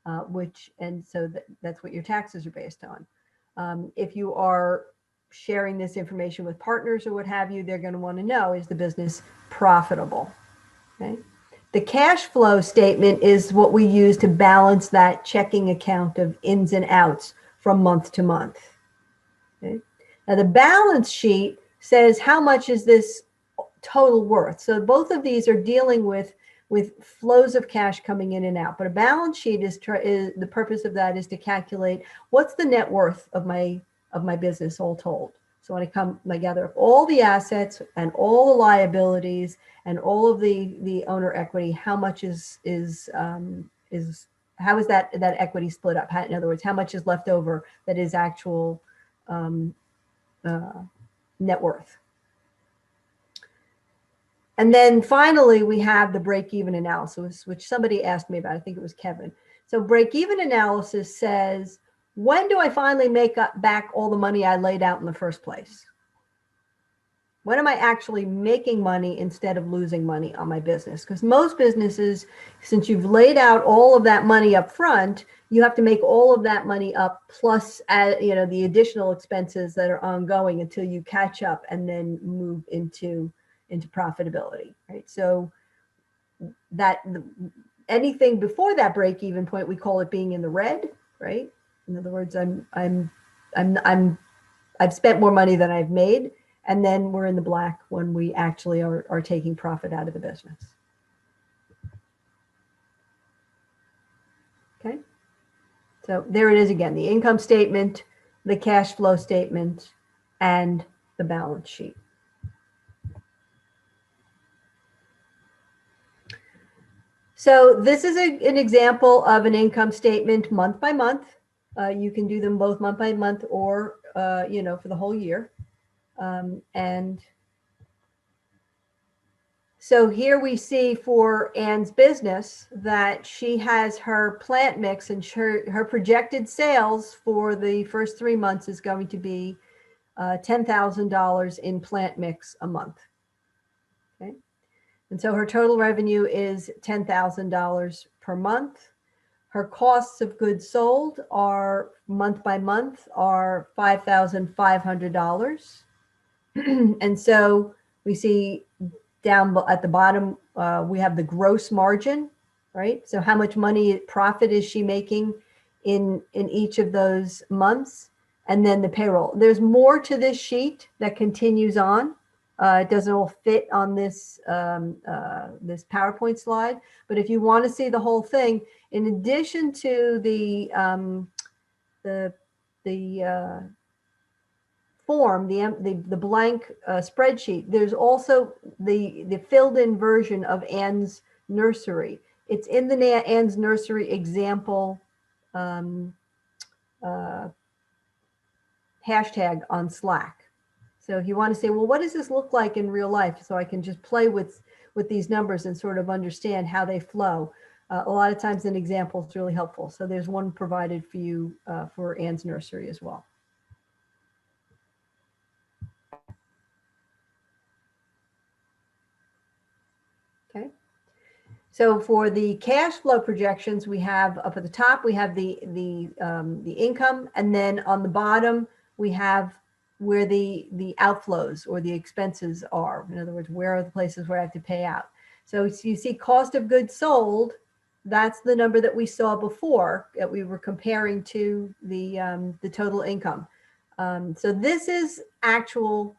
S1: and so that's what your taxes are based on. If you are sharing this information with partners or what have you, they're going to want to know, is the business profitable? Okay. The cash flow statement is what we use to balance that checking account of ins and outs from month to month. Okay. Now the balance sheet says, how much is this total worth? So both of these are dealing with flows of cash coming in and out. But a balance sheet is the purpose of that is to calculate what's the net worth of my business all told. So when I gather up all the assets and all the liabilities and all of the owner equity, how much how is that equity split up? In other words, how much is left over that is actual net worth? And then finally, we have the break-even analysis, which somebody asked me about. I think it was Kevin. So break-even analysis says, when do I finally make back all the money I laid out in the first place? When am I actually making money instead of losing money on my business? Because most businesses, since you've laid out all of that money up front, you have to make all of that money up plus the additional expenses that are ongoing until you catch up and then move into profitability, right? So that anything before that break-even point, we call it being in the red, right? In other words, I've spent more money than I've made, and then we're in the black when we actually are taking profit out of the business. Okay. So there it is again, the income statement, the cash flow statement, and the balance sheet. So this is an example of an income statement month by month. You can do them both month by month or, for the whole year. And so here we see for Ann's business that she has her plant mix, and her projected sales for the first 3 months is going to be $10,000 in plant mix a month. Okay. And so her total revenue is $10,000 per month. Her costs of goods sold are month by month are $5,500. And so we see down at the bottom, we have the gross margin, right? So how much profit is she making in each of those months? And then the payroll. There's more to this sheet that continues on. It doesn't all fit on this this PowerPoint slide, but if you want to see the whole thing, in addition to the form, the blank spreadsheet, there's also the filled in version of Ann's nursery. It's in the Ann's nursery example hashtag on Slack. So if you want to say, well, what does this look like in real life? So I can just play with these numbers and sort of understand how they flow. A lot of times an example is really helpful. So there's one provided for you for Ann's nursery as well. Okay. So for the cash flow projections, we have up at the top, we have the income, and then on the bottom, we have where the outflows or the expenses are. In other words, where are the places where I have to pay out? So you see cost of goods sold, that's the number that we saw before that we were comparing to the total income. So this is actual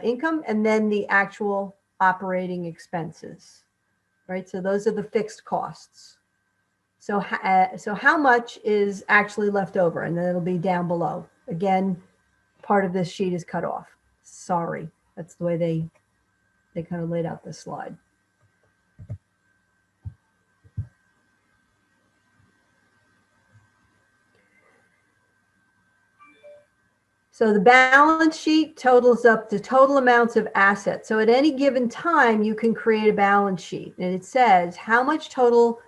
S1: income and then the actual operating expenses, right? So those are the fixed costs. So how much is actually left over? And then it'll be down below. Again, part of this sheet is cut off. Sorry, that's the way they kind of laid out this slide. So the balance sheet totals up the total amounts of assets. So at any given time, you can create a balance sheet, and it says how much total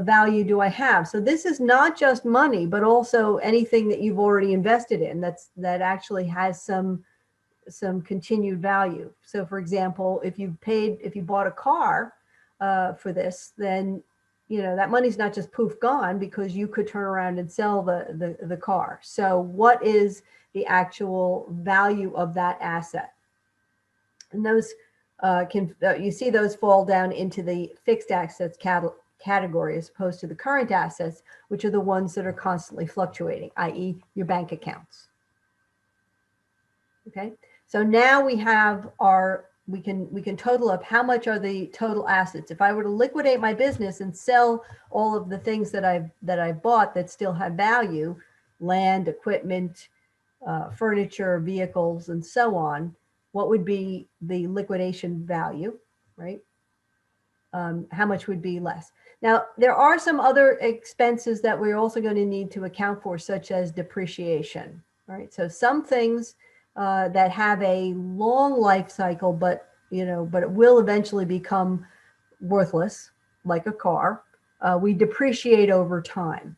S1: value do I have? So this is not just money, but also anything that you've already invested in that actually has some continued value. So for example, if you bought a car for this, then that money's not just poof gone, because you could turn around and sell the car. So what is the actual value of that asset? And those you see those fall down into the fixed assets category as opposed to the current assets, which are the ones that are constantly fluctuating, i.e. your bank accounts. Okay, so now we have we can total up how much are the total assets. If I were to liquidate my business and sell all of the things that I've bought that still have value, land, equipment, furniture, vehicles, and so on, what would be the liquidation value, right? How much would be less? Now, there are some other expenses that we're also going to need to account for, such as depreciation, right? So some things that have a long life cycle, but it will eventually become worthless, like a car. We depreciate over time.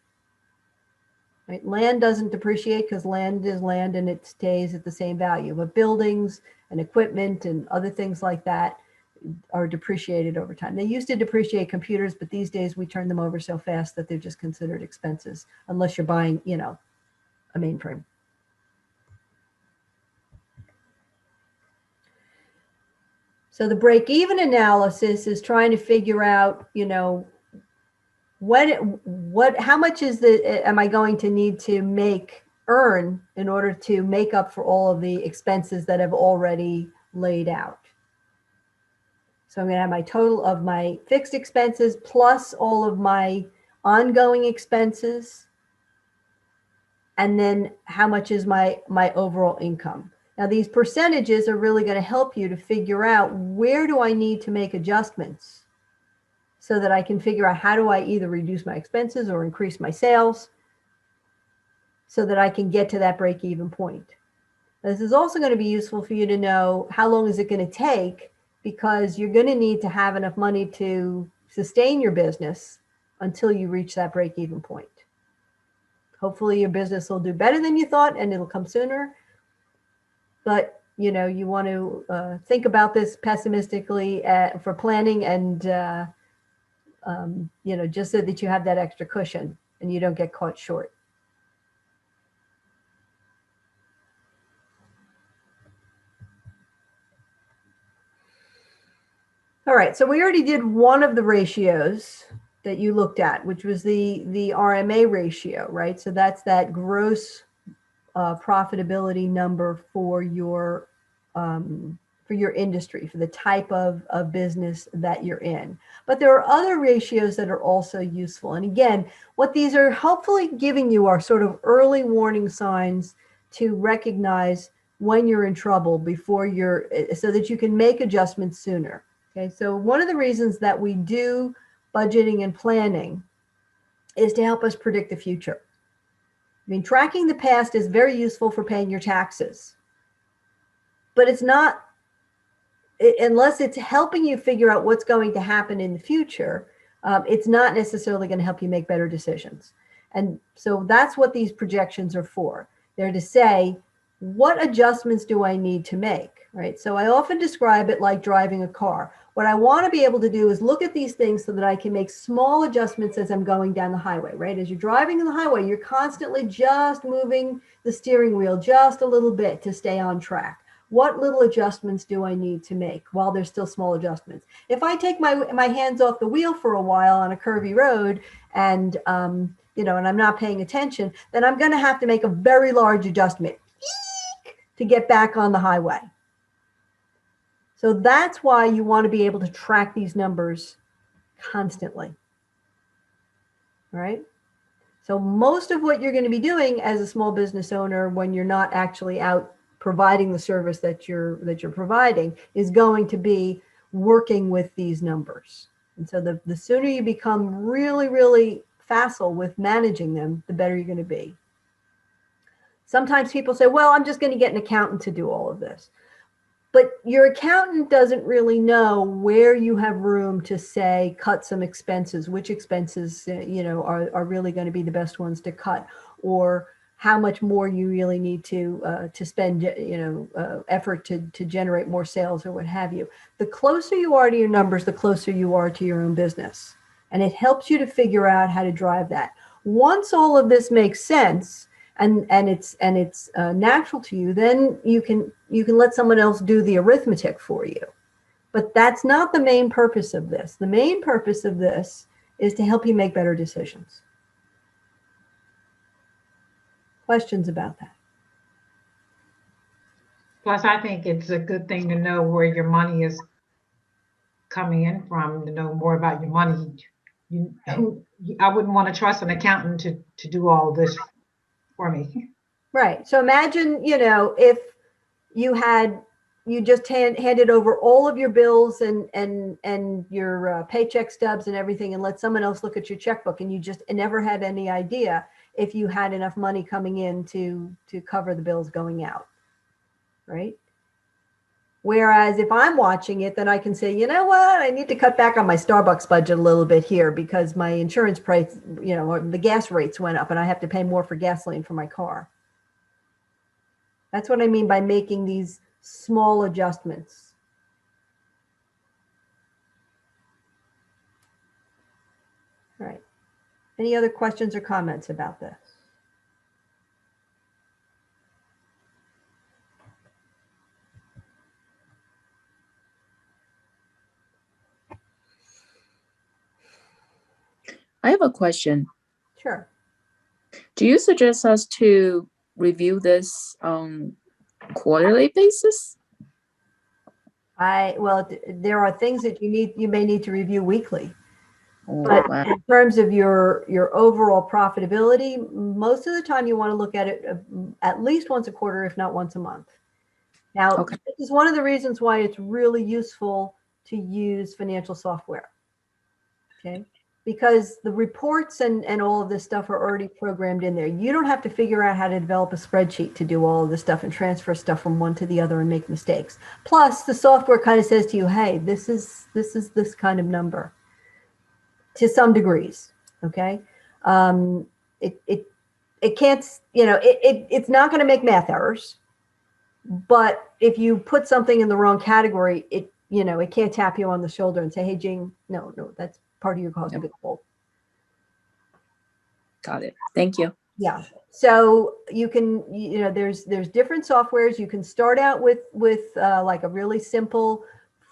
S1: Right? Land doesn't depreciate because land is land and it stays at the same value. But buildings and equipment and other things like that are depreciated over time. They used to depreciate computers, but these days we turn them over so fast that they're just considered expenses, unless you're buying, a mainframe. So the break-even analysis is trying to figure out, how much am I going to need to earn in order to make up for all of the expenses that have already laid out. So I'm going to have my total of my fixed expenses plus all of my ongoing expenses and then how much is my overall income. Now, these percentages are really going to help you to figure out where do I need to make adjustments so that I can figure out how do I either reduce my expenses or increase my sales so that I can get to that break-even point. This is also going to be useful for you to know how long is it going to take, because you're going to need to have enough money to sustain your business until you reach that break-even point. Hopefully your business will do better than you thought and it'll come sooner. But you know, you want to think about this pessimistically for planning, and you know, just so that you have that extra cushion and you don't get caught short. All right, so we already did one of the ratios that you looked at, which was the RMA ratio, right? So that's that gross profitability number for your industry, for the type of business that you're in. But there are other ratios that are also useful. And again, what these are hopefully giving you are sort of early warning signs to recognize when you're in trouble before so that you can make adjustments sooner. Okay, so one of the reasons that we do budgeting and planning is to help us predict the future. I mean, tracking the past is very useful for paying your taxes, but it's not, unless it's helping you figure out what's going to happen in the future, it's not necessarily going to help you make better decisions. And so that's what these projections are for. They're to say, what adjustments do I need to make, right? So I often describe it like driving a car. What I want to be able to do is look at these things so that I can make small adjustments as I'm going down the highway, right? As you're driving in the highway, you're constantly just moving the steering wheel just a little bit to stay on track. What little adjustments do I need to make while there's still small adjustments? If I take my hands off the wheel for a while on a curvy road and, you know, and I'm not paying attention, then I'm going to have to make a very large adjustment to get back on the highway. So that's why you want to be able to track these numbers constantly. All right. So most of what you're going to be doing as a small business owner when you're not actually out providing the service that you're providing is going to be working with these numbers. And so the sooner you become really, really facile with managing them, the better you're going to be. Sometimes people say, well, I'm just going to get an accountant to do all of this. But your accountant doesn't really know where you have room to say, cut some expenses, which expenses, you know, are really going to be the best ones to cut, or how much more you really need to spend, you know, effort to generate more sales or what have you. The closer you are to your numbers, the closer you are to your own business. And it helps you to figure out how to drive that. Once all of this makes sense, and it's natural to you, then you can let someone else do the arithmetic for you. But that's not the main purpose of this. The main purpose of this is to help you make better decisions. Questions about that?
S6: Plus, I think it's a good thing to know where your money is coming in from, to know more about your money. I wouldn't want to trust an accountant to do all of this for me.
S1: Right. So imagine, you know, if you just handed over all of your bills and your paycheck stubs and everything, and let someone else look at your checkbook, and you just never had any idea if you had enough money coming in to cover the bills going out, right? Whereas if I'm watching it, then I can say, you know what, I need to cut back on my Starbucks budget a little bit here because my insurance price, you know, or the gas rates went up and I have to pay more for gasoline for my car. That's what I mean by making these small adjustments. All right. Any other questions or comments about this?
S7: I have a question.
S1: Sure.
S7: Do you suggest us to review this on quarterly basis?
S1: Well, there are things that you may need to review weekly.
S7: Oh,
S1: But
S7: wow.
S1: in terms of your overall profitability, most of the time you want to look at it at least once a quarter, if not once a month. Now,
S7: Okay.
S1: this is one of the reasons why it's really useful to use financial software. Okay. Because the reports and all of this stuff are already programmed in there. You don't have to figure out how to develop a spreadsheet to do all of this stuff and transfer stuff from one to the other and make mistakes. Plus, the software kind of says to you, hey, this is this kind of number to some degrees. Okay. It can't, it's not going to make math errors. But if you put something in the wrong category, it can't tap you on the shoulder and say, hey, Jing, no, that's part of your cost of goods sold.
S7: Got it. Thank you.
S1: Yeah. So you can, there's different softwares. You can start out with like a really simple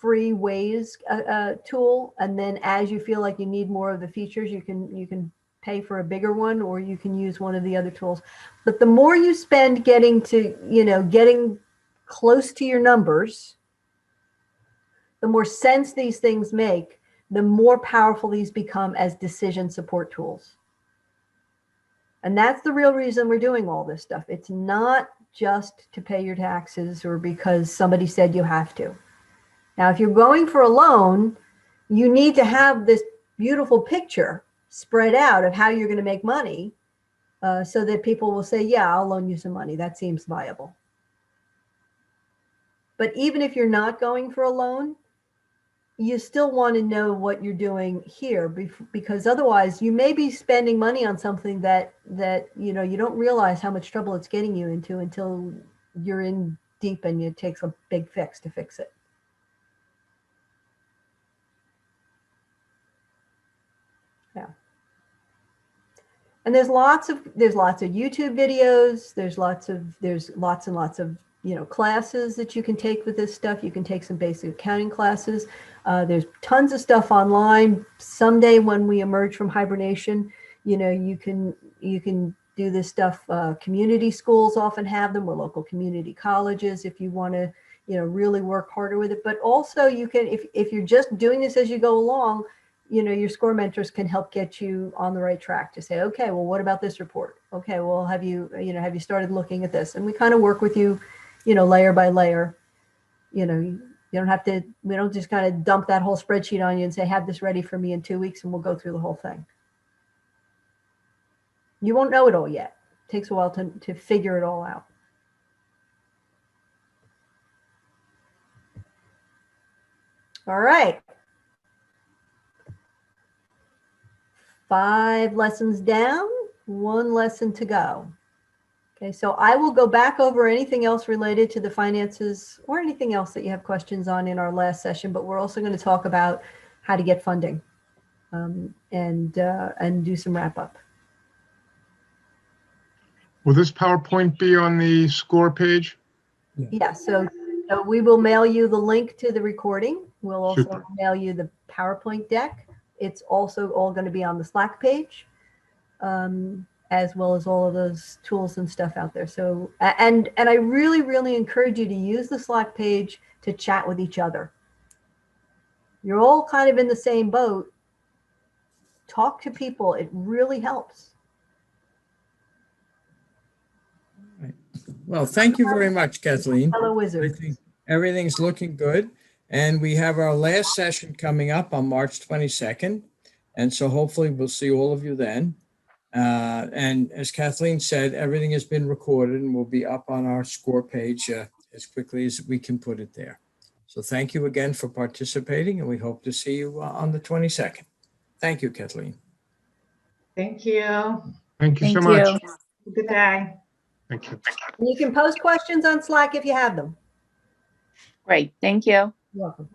S1: free Ways tool. And then as you feel like you need more of the features, you can pay for a bigger one, or you can use one of the other tools. But the more you spend getting close to your numbers, the more sense these things make, the more powerful these become as decision support tools. And that's the real reason we're doing all this stuff. It's not just to pay your taxes or because somebody said you have to. Now, if you're going for a loan, you need to have this beautiful picture spread out of how you're going to make money so that people will say, yeah, I'll loan you some money. That seems viable. But even if you're not going for a loan, you still want to know what you're doing here, because otherwise you may be spending money on something that you don't realize how much trouble it's getting you into until you're in deep and it takes a big fix to fix it. Yeah. And there's lots of YouTube videos. There's lots and lots of classes that you can take with this stuff. You can take some basic accounting classes. There's tons of stuff online. Someday when we emerge from hibernation, you can do this stuff. Community schools often have them, or local community colleges, if you want to really work harder with it. But also you can, if you're just doing this as you go along, your score mentors can help get you on the right track to say, okay, well, what about this report? Okay, well, have you started looking at this? And we kind of work with you, layer by layer. You don't have to, we don't just kind of dump that whole spreadsheet on you and say, have this ready for me in 2 weeks and we'll go through the whole thing. You won't know it all yet. It takes a while to figure it all out. All right. 5 lessons down, 1 lesson to go. Okay, so I will go back over anything else related to the finances or anything else that you have questions on in our last session, but we're also going to talk about how to get funding and do some wrap up.
S2: Will this PowerPoint be on the score page?
S1: Yeah, so we will mail you the link to the recording. We'll also
S2: Super.
S1: mail you the PowerPoint deck. It's also all going to be on the Slack page, as well as all of those tools and stuff out there. So, and I really, really encourage you to use the Slack page to chat with each other. You're all kind of in the same boat. Talk to people. It really helps.
S8: Well, thank you very much, Kathleen.
S1: Hello,
S8: I
S1: wizard.
S8: think everything's looking good. And we have our last session coming up on March 22nd. And so hopefully we'll see all of you then. And as Kathleen said, everything has been recorded and will be up on our score page as quickly as we can put it there. So thank you again for participating, and we hope to see you on the 22nd. Thank you, Kathleen.
S6: Thank you.
S2: Thank you so
S7: Thank
S2: much.
S7: you.
S6: Good day.
S2: Thank you.
S1: You can post questions on Slack if you have them.
S7: Great. Thank you.
S1: You're welcome.